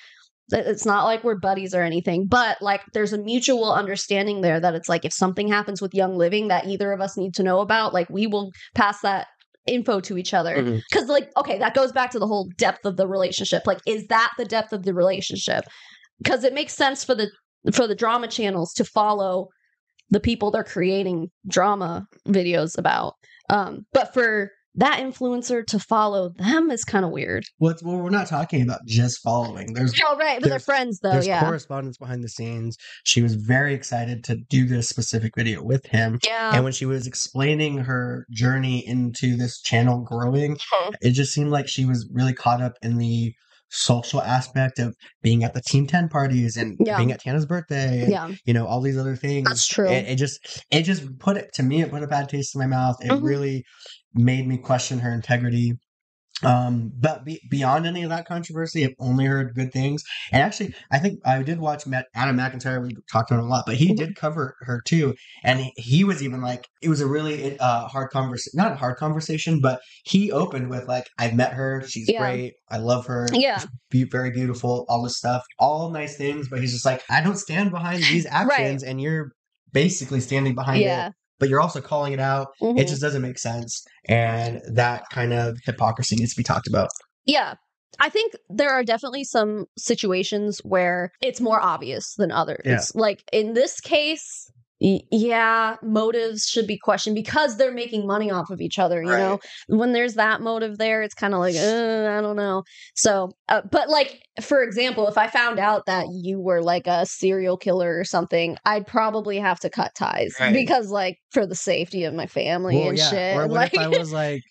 it's not like we're buddies or anything, but like there's a mutual understanding there that it's like, if something happens with Young Living that either of us need to know about, like, we will pass that info to each other. Because like, okay, that goes back to the whole depth of the relationship. Like, is that the depth of the relationship? Because it makes sense for the drama channels to follow the people they're creating drama videos about. But for that influencer to follow them is kind of weird. Well, we're not talking about just following. But they're friends though. There's correspondence behind the scenes. She was very excited to do this specific video with him. Yeah. And when she was explaining her journey into this channel growing, it just seemed like she was really caught up in the social aspect of being at the Team 10 parties and being at Tana's birthday and, you know, all these other things. That's true. It just put a bad taste in my mouth. It really made me question her integrity. But beyond any of that controversy, I've only heard good things. And actually, I think I did watch Adam McIntyre. We talked about him a lot, but he did cover her too. And he was even like, it was a really hard conversation, not a hard conversation, but he opened with like, I've met her. She's great. I love her. Yeah. Very beautiful. All this stuff, all nice things. But he's just like, I don't stand behind these actions. And you're basically standing behind it. But you're also calling it out. It just doesn't make sense. And that kind of hypocrisy needs to be talked about. Yeah. I think there are definitely some situations where it's more obvious than others. Yeah. Like in this case, motives should be questioned because they're making money off of each other, you know? When there's that motive there, it's kind of like, I don't know. So, but like, for example, if I found out that you were like a serial killer or something, I'd probably have to cut ties because like for the safety of my family and shit. Or what if I was like,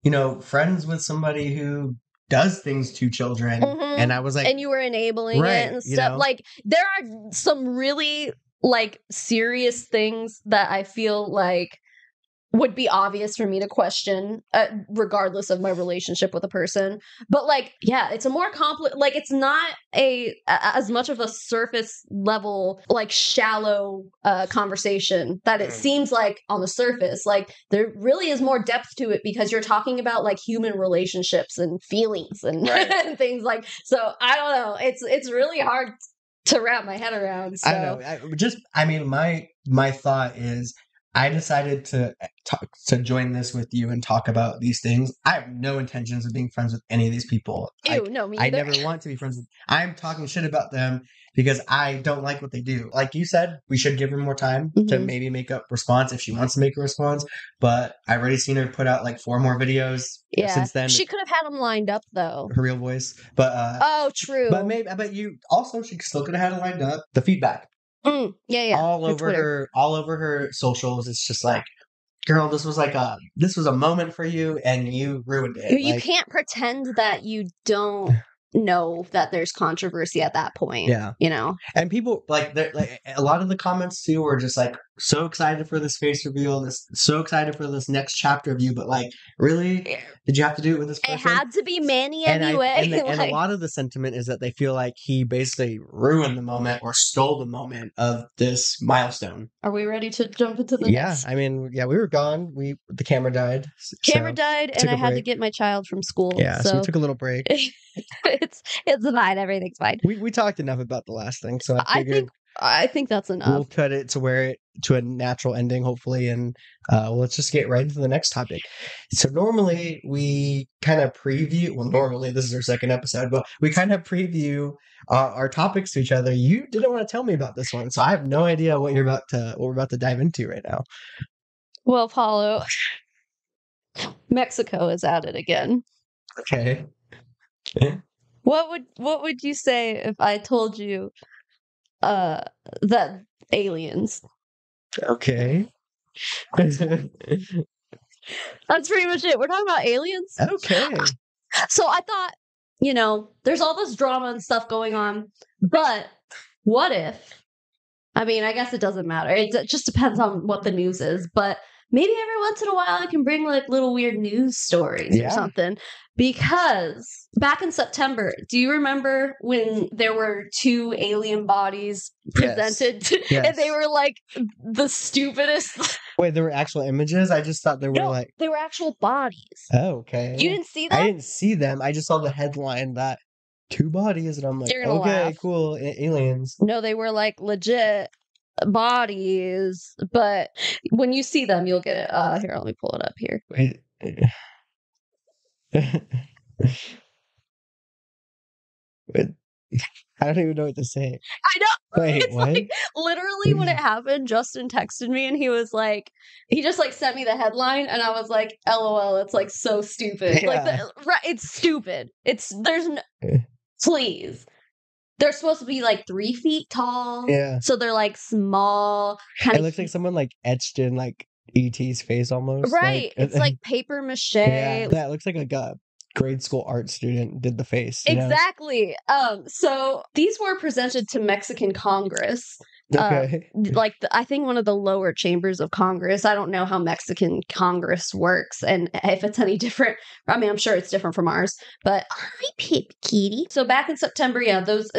you know, friends with somebody who does things to children and I was like, and you were enabling it and stuff. You know? Like there are some really like serious things that I feel like would be obvious for me to question, regardless of my relationship with a person. But like, yeah, it's a more complex, like it's not as much of a surface level, like shallow conversation that it seems like on the surface. Like there really is more depth to it because you're talking about like human relationships and feelings and, and things like, so I don't know. It's really hard to wrap my head around. So. I know. I mean, my thought is, I decided to join this with you and talk about these things. I have no intentions of being friends with any of these people. Ew, no, me either. either. I never want to be friends with. I'm talking shit about them because I don't like what they do. Like you said, we should give her more time to maybe make a response if she wants to make a response. But I've already seen her put out like 4 more videos since then. She could have had them lined up though. Her real voice, but oh, true. But you also, she still could have had it lined up. The feedback. Yeah. All over her socials. It's just like, girl, this was a moment for you and you ruined it. You can't pretend that you don't know that there's controversy at that point. Yeah. You know? And people like a lot of the comments too were just like so excited for this face reveal, so excited for this next chapter of you, but like, really? Did you have to do it with this person? It had to be Manny anyway. And a lot of the sentiment is that they feel like he basically ruined the moment or stole the moment of this milestone. Are we ready to jump into the next? I mean, we were gone. The camera died. Camera died, and I had to get my child from school. Yeah, so we took a little break. It's fine. Everything's fine. We talked enough about the last thing, so I think that's enough. We'll cut it to a natural ending, hopefully, and let's just get right into the next topic. So normally we kind of preview. Well, normally this is our second episode, but we kind of preview our topics to each other. You didn't want to tell me about this one, so I have no idea what we're about to dive into right now. Well, Paulo, Mexico is at it again. Okay. What would you say if I told you that aliens? Okay. That's pretty much it. We're talking about aliens. Okay. So I thought, there's all this drama and stuff going on, but what if? I mean, I guess it doesn't matter. It just depends on what the news is, but maybe every once in a while I can bring like little weird news stories or something. Because back in September, do you remember when there were 2 alien bodies presented? Yes. And they were like the stupidest. Wait, there were actual images? I just thought they were they were actual bodies. Oh, okay. You didn't see them? I didn't see them. I just saw the headline that 2 bodies, and I'm like, okay, laugh. Cool, aliens. No, they were like legit bodies, but when you see them, you'll get it. Here, let me pull it up here. Wait. I don't even know what to say. I know. Wait, it's what? Like, literally, when it happened, Justin texted me and he was like, he just like sent me the headline, and I was like, "LOL, it's like so stupid." Yeah. Like, it's stupid. There's no. Please. They're supposed to be like 3 feet tall. Yeah. So they're like small. It looks like someone like etched in like E.T.'s face almost. Right. It's like paper mache. Yeah, it looks like a grade school art student did the face. Exactly. So these were presented to Mexican Congress. Okay. I think one of the lower chambers of Congress. I don't know how Mexican Congress works and if it's any different. I mean, I'm sure it's different from ours, but hi, Kitty. So back in September, it was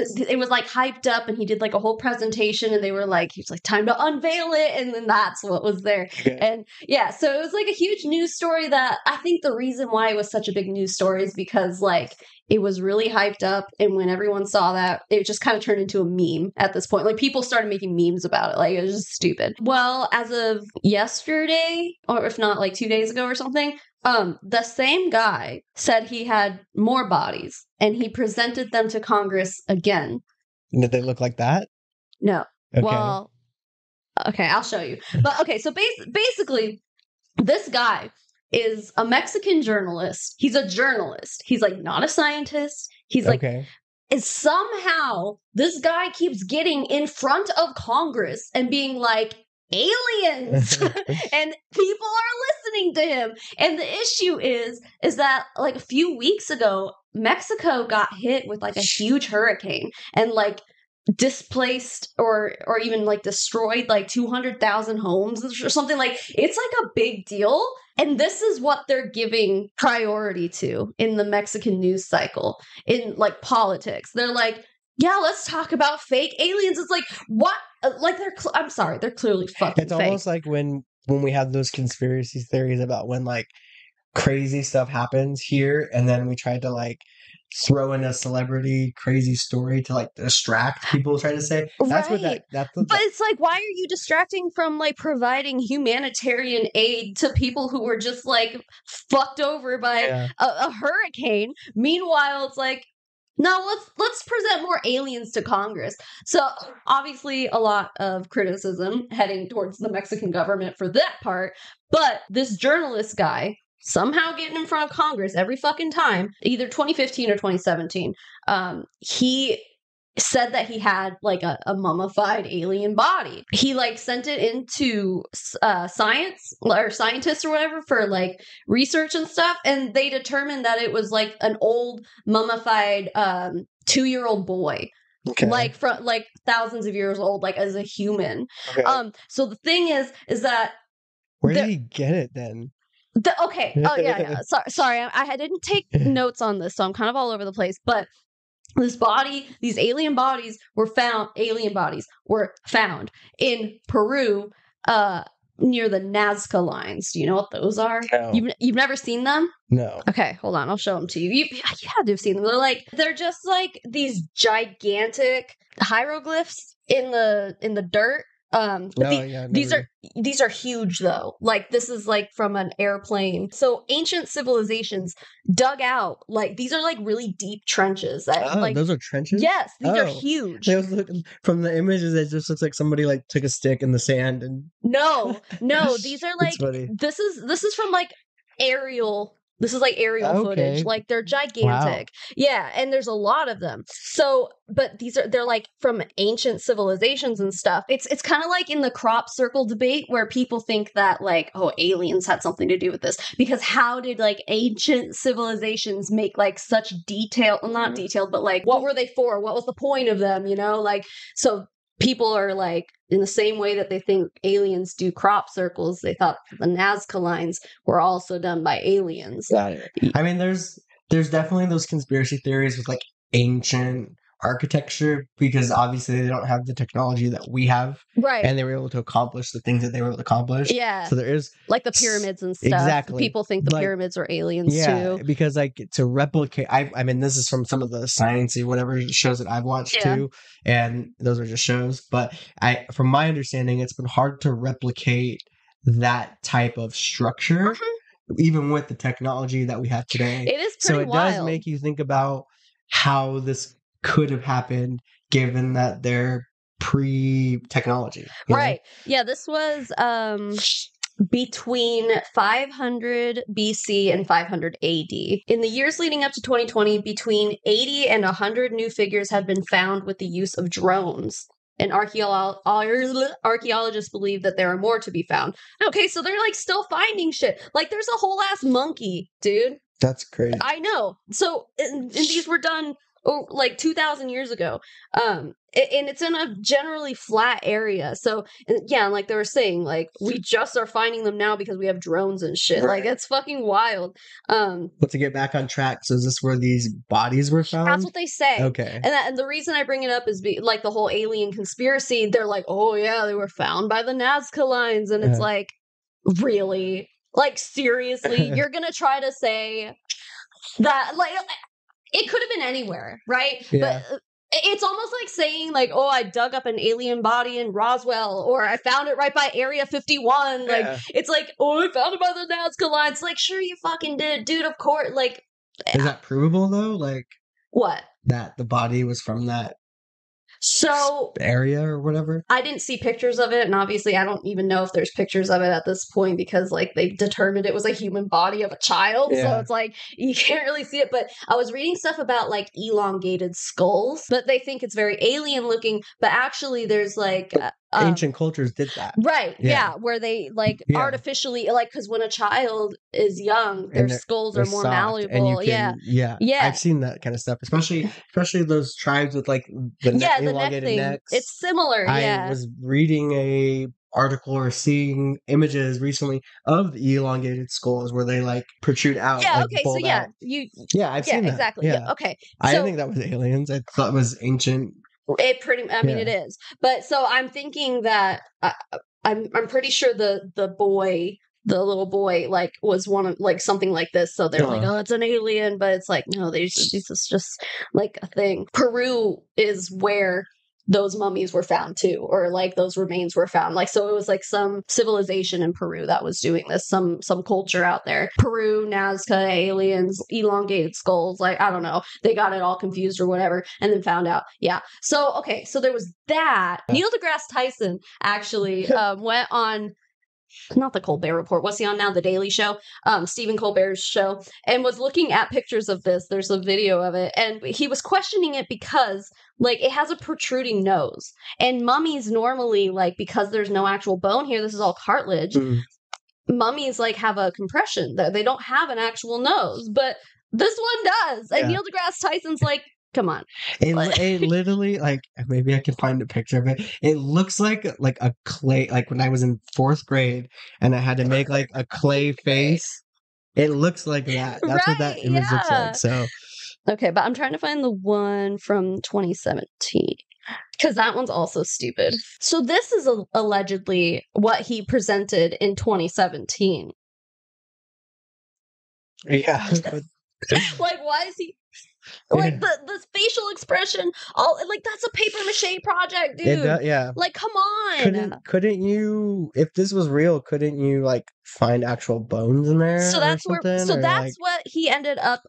like hyped up, and he did like a whole presentation, and he was like, time to unveil it. And then that's what was there. Okay. And so it was like a huge news story that I think the reason why it was such a big news story is because like, it was really hyped up, and when everyone saw that, it just kind of turned into a meme at this point. Like, people started making memes about it. Like, it was just stupid. Well, as of yesterday, or if not, like 2 days ago or something, the same guy said he had more bodies, and he presented them to Congress again. Did they look like that? No. Okay. Well, okay, I'll show you. But, okay, so basically, this guy is a Mexican journalist. He's a journalist. He's like not a scientist. He's like, is somehow this guy keeps getting in front of Congress and being like, aliens, and people are listening to him. And the issue is that like a few weeks ago, Mexico got hit with like a huge hurricane, and like displaced or even like destroyed like 200,000 homes or something. Like, it's like a big deal. And this is what they're giving priority to in the Mexican news cycle, in like politics. They're like, yeah, let's talk about fake aliens. It's like, what? Like, I'm sorry, they're clearly fucking It's fake. almost like when we have those conspiracy theories about when like crazy stuff happens here, and then we try to like throw in a celebrity crazy story to like distract people, trying to say that's what Right. that's But it's like, why are you distracting from like providing humanitarian aid to people who were just like fucked over by a hurricane? Meanwhile, it's like, no, let's present more aliens to Congress. So obviously a lot of criticism heading towards the Mexican government for that part. But this journalist guy somehow getting in front of Congress every fucking time, either 2015 or 2017, he said that he had like a mummified alien body. He like sent it into science or scientists or whatever for like research and stuff, and they determined that it was like an old mummified 2-year-old boy. Okay. Like from like thousands of years old, like as a human. Okay. So the thing is that where did he get it then? Okay. Oh yeah. Sorry. I didn't take notes on this, so I'm kind of all over the place. But these alien bodies were found in Peru, near the Nazca lines. Do you know what those are? No. You've never seen them? No. Okay, hold on. I'll show them to you. You had to have seen them. They're just like these gigantic hieroglyphs in the dirt. These are huge though. Like, this is like from an airplane. So ancient civilizations dug out, like, these are like really deep trenches. Those are trenches? Yes, these are huge. From the images, it just looks like somebody like took a stick in the sand and No, these are like, this is from like aerial. This is like aerial footage. Like, they're gigantic. Wow. Yeah, and there's a lot of them. So, but they're like from ancient civilizations and stuff. It's kind of like in the crop circle debate where people think that like, oh, aliens had something to do with this, because how did like ancient civilizations make like such not detailed, but like, what were they for? What was the point of them? You know, like, so people are like, in the same way that they think aliens do crop circles, they thought the Nazca lines were also done by aliens. Got it. I mean, there's definitely those conspiracy theories with like ancient architecture, because obviously they don't have the technology that we have, right? And they were able to accomplish the things that they were able to accomplish. Yeah. So there is like the pyramids and stuff. Exactly. People think the pyramids are aliens too. Because like to replicate, I mean, this is from some of the sciencey whatever shows that I've watched too, and those are just shows. But from my understanding, it's been hard to replicate that type of structure, even with the technology that we have today. It is pretty wild. Does make you think about how this could have happened, given that they're pre-technology. Right. Yeah, this was between 500 BC and 500 AD. In the years leading up to 2020, between 80 and 100 new figures have been found with the use of drones. And archaeologists believe that there are more to be found. Okay, so they're like still finding shit. Like, there's a whole ass monkey, dude. That's crazy. I know. So, and these were done like 2,000 years ago. And it's in a generally flat area. So, yeah, like they were saying, like, we just are finding them now because we have drones and shit. Right. Like, it's fucking wild. But to get back on track, so is this where these bodies were found? That's what they say. Okay. And the reason I bring it up is like the whole alien conspiracy. They're like, oh yeah, they were found by the Nazca lines. And it's like, really? Like, seriously? You're gonna try to say that, like, it could have been anywhere, right? Yeah. But it's almost like saying, like, oh, I dug up an alien body in Roswell, or I found it right by Area 51. Like, it's like, oh, I found it by the Nazca lines. Like, sure you fucking did, dude, of course. Like, is that provable, though? Like, what? That the body was from that area or whatever? I didn't see pictures of it, and obviously I don't even know if there's pictures of it at this point, because like they determined it was a human body of a child, so it's like you can't really see it. But I was reading stuff about like elongated skulls, but they think it's very alien looking, but actually there's like ancient cultures did that. Right. Yeah. Where they like artificially, like, because when a child is young, their skulls are more soft, malleable. And you can, yeah. I've seen that kind of stuff, especially those tribes with like the elongated necks. It's similar. I was reading a article or seeing images recently of the elongated skulls where they like protrude out. Yeah. Like, Okay. So yeah, I've seen that. Exactly. Yeah. Okay. I didn't think that was aliens. I thought it was ancient. I mean, it is. But so I'm thinking that I'm pretty sure the little boy, like, was one of like something like this. So they're like, oh, it's an alien, but it's like, no, this is just like a thing. Peru is where those mummies were found too, or like those remains were found. Like, so it was like some civilization in Peru that was doing this, some culture out there. Peru, Nazca, aliens, elongated skulls, like, I don't know. They got it all confused or whatever, and then found out. Yeah. So, okay. So there was that. Neil deGrasse Tyson actually went on, not the Colbert Report. What's he on now? The Daily Show, Stephen Colbert's show, and was looking at pictures of this. There's a video of it, and he was questioning it because, like, it has a protruding nose, and mummies normally, like, because there's no actual bone here, this is all cartilage. Mummies like have a compression. They don't have an actual nose, but this one does. And Neil deGrasse Tyson's like, come on. It literally, like, maybe I can find a picture of it. It looks like a clay, like when I was in 4th grade and I had to make like a clay face. It looks like that. That's what that image looks like. So, okay, but I'm trying to find the one from 2017 because that one's also stupid. So this is allegedly what he presented in 2017. Yeah. Like, why is he... Like, the facial expression, all like, that's a paper mache project, dude. Like, come on. Couldn't you, if this was real, couldn't you like find actual bones in there? So that's like... what he ended up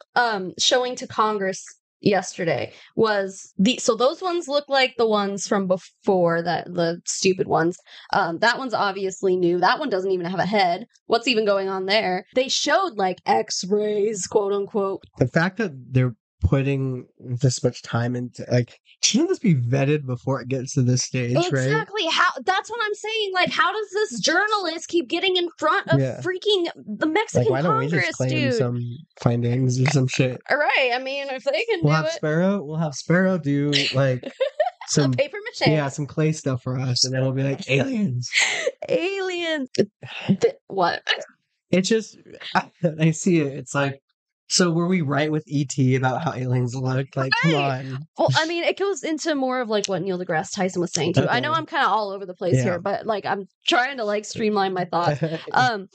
showing to Congress yesterday. So those ones look like the ones from before, that the stupid ones. That one's obviously new. That one doesn't even have a head. What's even going on there? They showed like X-rays, quote unquote. The fact that they're putting this much time into, like, shouldn't this be vetted before it gets to this stage? Exactly. Right? How? That's what I'm saying. Like, how does this journalist keep getting in front of freaking the Mexican Congress, why don't we just claim dude? Some findings or some shit? All right. I mean, if they can we'll have Sparrow do like some paper mache. Yeah, some clay stuff for us, and then we'll be like, aliens. What? It's just, I see it. It's like, so were we right with E.T. about how aliens looked? Like, come on. Well, I mean, it goes into more of like what Neil deGrasse Tyson was saying too. Okay. I know I'm kind of all over the place here, but like, I'm trying to like streamline my thoughts.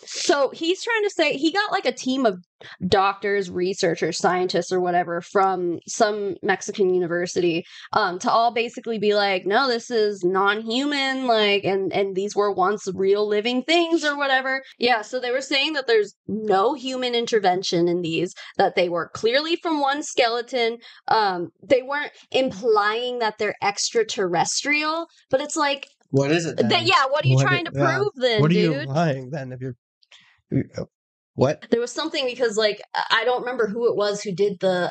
So he's trying to say he got like a team of doctors, researchers, scientists, or whatever from some Mexican university to all basically be like, no, this is non-human, like, and these were once real living things or whatever. Yeah, so they were saying that there's no human intervention in these, that they were clearly from one skeleton. They weren't implying that they're extraterrestrial, but it's like, what is it then? What are you trying to prove then, what are dude? you implying then if you're... What? There was something because, like, I don't remember who it was who did the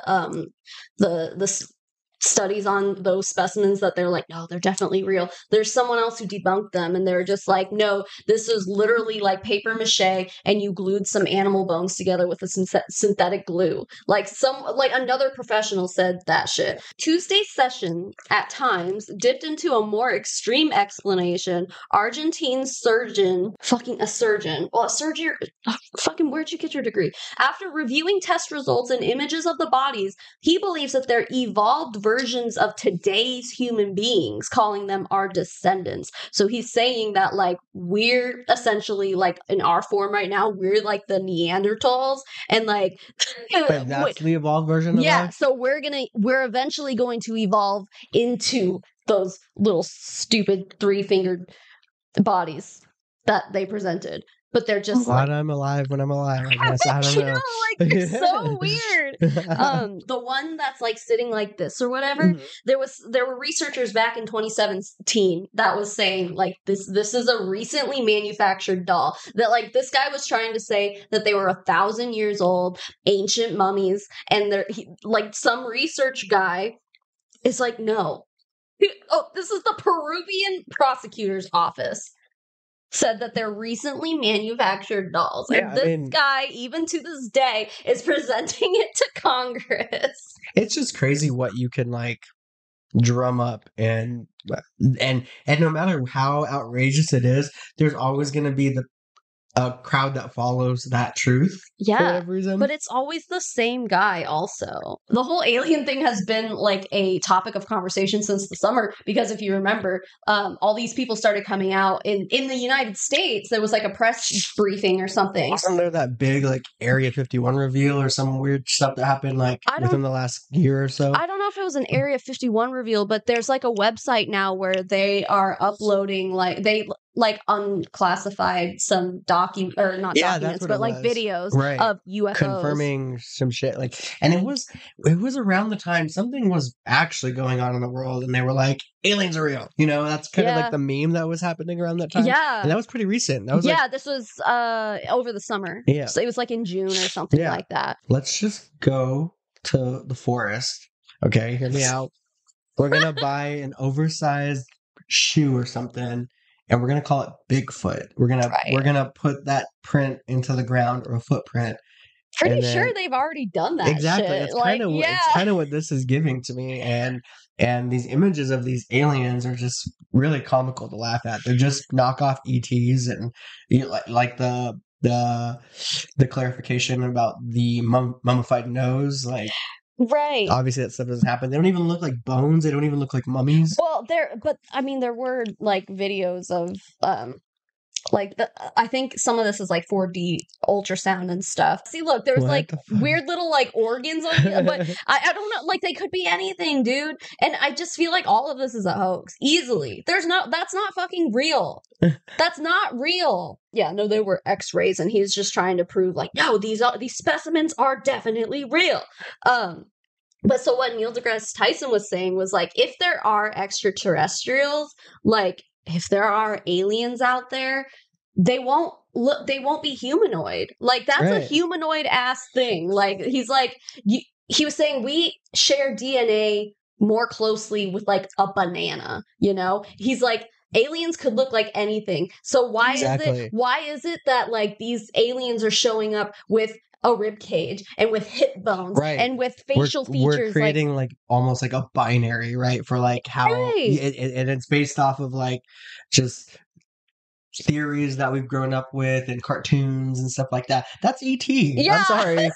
studies on those specimens that they're like, no, they're definitely real. There's someone else who debunked them, and they're just like, no, this is literally like paper mache, and you glued some animal bones together with a synthetic glue. Like another professional said that shit. Tuesday's session at times dipped into a more extreme explanation. Argentine surgeon, where'd you get your degree? After reviewing test results and images of the bodies, he believes that they're evolved versions of today's human beings, calling them our descendants. So he's saying that, like, we're essentially, like, in our form right now, we're like the Neanderthals, and like, but that's the evolved version of us? So we're eventually going to evolve into those little stupid 3-fingered bodies that they presented. But they're just glad I'm alive when I'm alive, I guess. I don't know. Like, it's so weird. The one that's like sitting like this or whatever, there were researchers back in 2017 that was saying like this is a recently manufactured doll, that like this guy was trying to say that they were 1,000 years old, ancient mummies, and like some research guy is like, no, Oh, this is the Peruvian prosecutor's office. Said that they're recently manufactured dolls. And this guy, even to this day, is presenting it to Congress. It's just crazy what you can, like, drum up, and no matter how outrageous it is, there's always going to be a crowd that follows that truth. Yeah, for whatever reason. But it's always the same guy also. The whole alien thing has been like a topic of conversation since the summer, because if you remember, all these people started coming out in the United States. There was like a press briefing or something. Wasn't there that big like Area 51 reveal or some weird stuff that happened like within the last year or so? I don't know if it was an Area 51 reveal, but there's like a website now where they are uploading unclassified some documents but like videos of UFOs confirming some shit. Like, and it was around the time something was actually going on in the world, and they were like, aliens are real. You know, that's kind of like the meme that was happening around that time. Yeah, and that was pretty recent. That was this was over the summer. Yeah, so it was like in June or something like that. Let's just go to the forest. Okay, hear me out. We're gonna buy an oversized shoe or something, and we're gonna call it Bigfoot. We're gonna put that print into the ground, or a footprint. Pretty sure they've already done that. Exactly. Shit. It's kind of what this is giving to me, and these images of these aliens are just really comical to laugh at. They're just knockoff ETs, and like the clarification about the mummified nose, like. Right. Obviously, that stuff doesn't happen. They don't even look like bones. They don't even look like mummies. Well, there were like videos of I think some of this is like 4D ultrasound and stuff. See, look, there's like weird little like organs on it, but I don't know, like they could be anything, dude. And I just feel like all of this is a hoax. Easily. That's not fucking real. That's not real. Yeah, no, they were X-rays, and he's just trying to prove like, no, these specimens are definitely real. But so what Neil deGrasse Tyson was saying was like, if there are extraterrestrials, like if there are aliens out there, they won't be humanoid. Like that's a humanoid ass thing. Like he's like, he was saying we share DNA more closely with like a banana, you know? He's like, aliens could look like anything. So why is it that like these aliens are showing up with a rib cage and with hip bones and with facial features? We're creating like almost like a binary, right? For like how and it's based off of like just theories that we've grown up with and cartoons and stuff like that. That's E.T. Yeah. I'm sorry.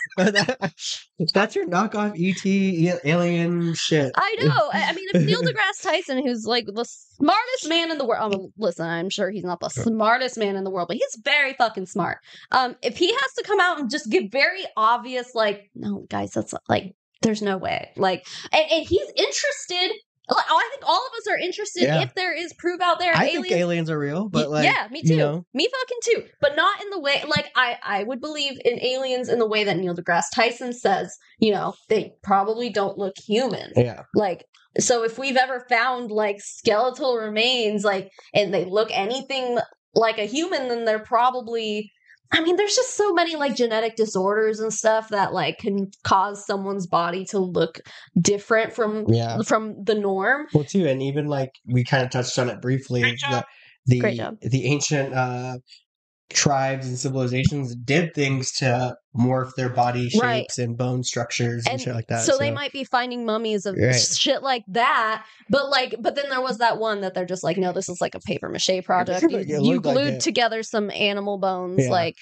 That's your knockoff E.T. alien shit. I know. I mean, if Neil deGrasse Tyson, who's like the smartest man in the world, listen, I'm sure he's not the smartest man in the world, but he's very fucking smart. If he has to come out and just give very obvious, like, no, guys, that's like, there's no way. Like, and he's interested. I think all of us are interested if there is proof out there. I think aliens are real, but like, yeah, me too. You know. Me fucking too. But not in the way, like, I would believe in aliens in the way that Neil deGrasse Tyson says, you know, they probably don't look human. Yeah. Like, so if we've ever found like skeletal remains, like, and they look anything like a human, then they're probably, I mean, there's just so many like genetic disorders and stuff that like can cause someone's body to look different from the norm. Well, too, and even like we kind of touched on it briefly. Great job. The ancient tribes and civilizations did things to morph their body shapes and bone structures and shit like that. So they might be finding mummies of shit like that, but then there was that one that they're just like, no, this is like a paper mache project. You glued together some animal bones, like.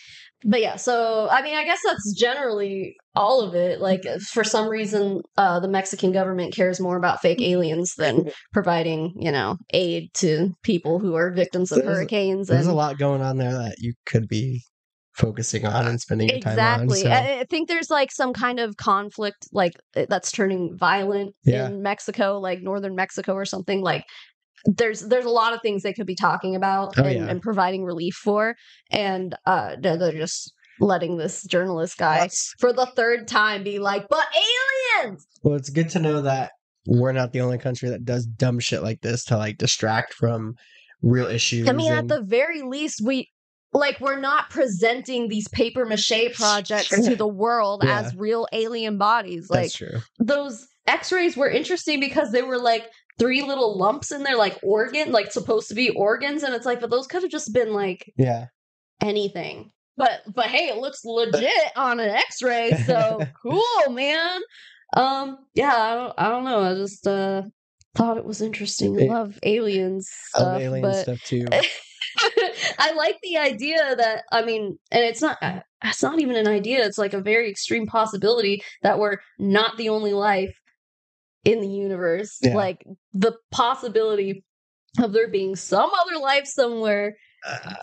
But yeah, so I mean, I guess that's generally all of it. Like, for some reason, the Mexican government cares more about fake aliens than providing, you know, aid to people who are victims of hurricanes. There's a lot going on there that you could be focusing on and spending your time on. Exactly. So. I think there's like some kind of conflict, like that's turning violent in Mexico, like northern Mexico or something. Like, there's a lot of things they could be talking about and providing relief for, and they're just letting this journalist guy for the third time be like, but aliens. Well, it's good to know that we're not the only country that does dumb shit like this to like distract from real issues. I mean, at the very least, like we're not presenting these paper mache projects to the world as real alien bodies. Like that's true. Those X-rays were interesting because they were like 3 little lumps in there, like supposed to be organs, and it's like, but those could have just been like anything. But hey, it looks legit on an X-ray, so cool, man. I don't know. I just thought it was interesting. I love aliens stuff. I love alien stuff too. I like the idea that, I mean, and it's not even an idea. It's like a very extreme possibility that we're not the only life in the universe. Yeah. Like the possibility of there being some other life somewhere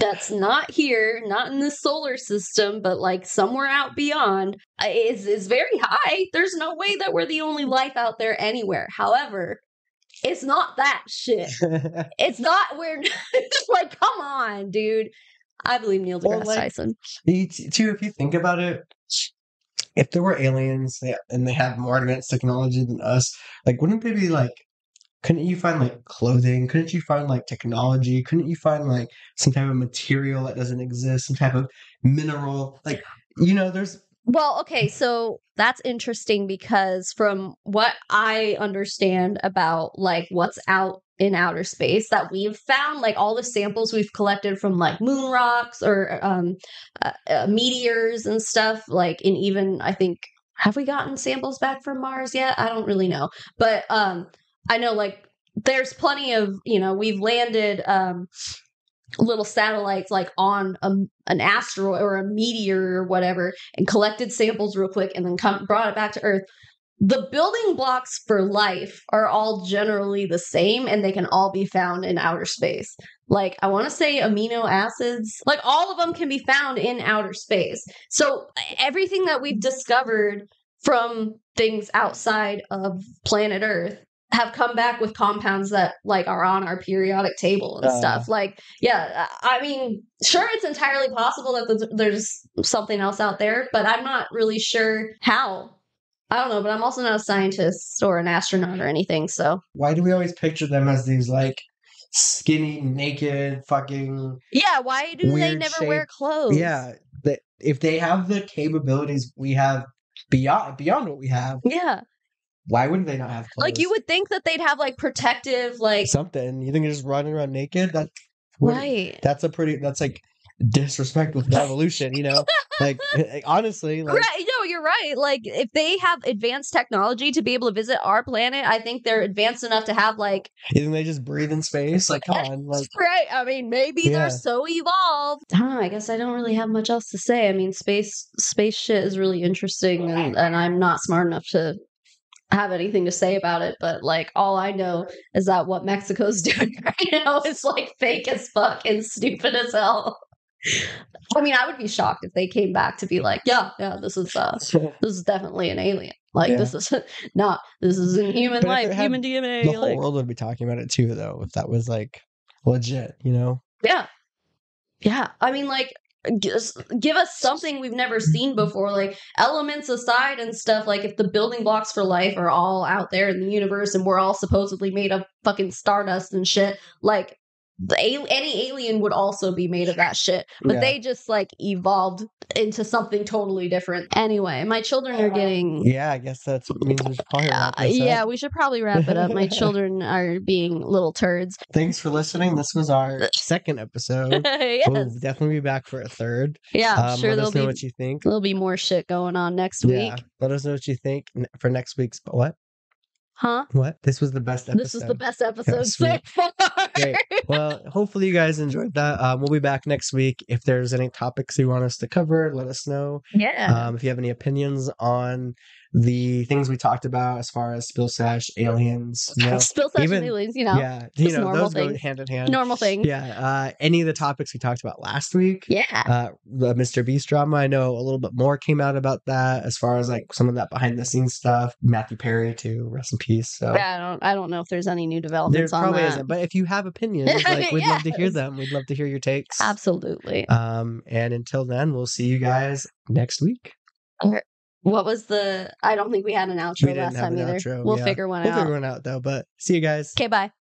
that's not here, not in this solar system, but like somewhere out beyond is very high. There's no way that we're the only life out there anywhere. However, it's not that shit. It's not, we're like, come on, dude. I believe Neil deGrasse Tyson. Too, if you think about it, if there were aliens and they had more advanced technology than us, like, wouldn't they be like, couldn't you find like clothing? Couldn't you find like technology? Couldn't you find like some type of material that doesn't exist? Some type of mineral? Like, there's... Well, okay, so that's interesting because from what I understand about like what's out in outer space that we've found, like all the samples we've collected from like moon rocks or meteors and stuff, like, and even I think, have we gotten samples back from Mars yet? I don't really know, but I know like there's plenty of, we've landed little satellites like on an asteroid or a meteor or whatever and collected samples real quick and then brought it back to Earth. The building blocks for life are all generally the same and they can all be found in outer space. Like, I want to say amino acids, like all of them can be found in outer space. So everything that we've discovered from things outside of planet Earth have come back with compounds that like are on our periodic table and stuff. Like, yeah, I mean, sure, it's entirely possible that there's something else out there, but I'm not really sure how. I don't know, but I'm also not a scientist or an astronaut or anything, so. Why do we always picture them as these like skinny, naked, fucking... Yeah, why do they never wear clothes? Yeah, if they have the capabilities we have beyond what we have. Yeah. Why wouldn't they not have clothes? Like, you would think that they'd have, like, protective, like... something. You think they're just running around naked? Right. That's like, disrespect with evolution, Like, honestly. Like, right, no, you're right. Like, if they have advanced technology to be able to visit our planet, I think they're advanced enough to have, like... You think they just breathe in space? Like, come on. Like, right, I mean, maybe they're so evolved. I don't know, I guess I don't really have much else to say. I mean, space shit is really interesting, and I'm not smart enough to have anything to say about it, but like all I know is that what Mexico's doing right now is like fake as fuck and stupid as hell. I mean, I would be shocked if they came back to be like, yeah, this is definitely an alien. Like, this is in human life, human DNA. The whole world would be talking about it too, though, if that was like legit, Yeah. Yeah. I mean, like, just give us something we've never seen before, like elements aside and stuff. Like, if the building blocks for life are all out there in the universe and we're all supposedly made of fucking stardust and shit, like any alien would also be made of that shit, but they just like evolved into something totally different. Anyway, my children are getting... Yeah, I guess that means we should probably wrap this up. We should probably wrap it up. My children are being little turds. Thanks for listening. This was our second episode. Yes. We'll definitely be back for a third. Yeah, I'm sure let us know what you think. There'll be more shit going on next week. Let us know what you think for next week's... What? Huh? What? This was the best episode. This was the best episode so far. Great. Well, hopefully you guys enjoyed that. We'll be back next week. If there's any topics you want us to cover, let us know. Yeah. If you have any opinions on the things we talked about as far as Spill Sesh, aliens, Spill Sesh and aliens, yeah, those go hand in hand. Normal things. Yeah. Any of the topics we talked about last week. Yeah. The Mr. Beast drama, I know a little bit more came out about that as far as like some of that behind the scenes stuff. Matthew Perry too, rest in peace. So yeah, I don't know if there's any new developments on that. There probably isn't, but if you have opinions, like we'd love to hear them. We'd love to hear your takes. Absolutely. And until then, we'll see you guys next week. What was I don't think we had an outro last time either. We'll figure one out. We'll figure one out though, but see you guys. Okay, bye.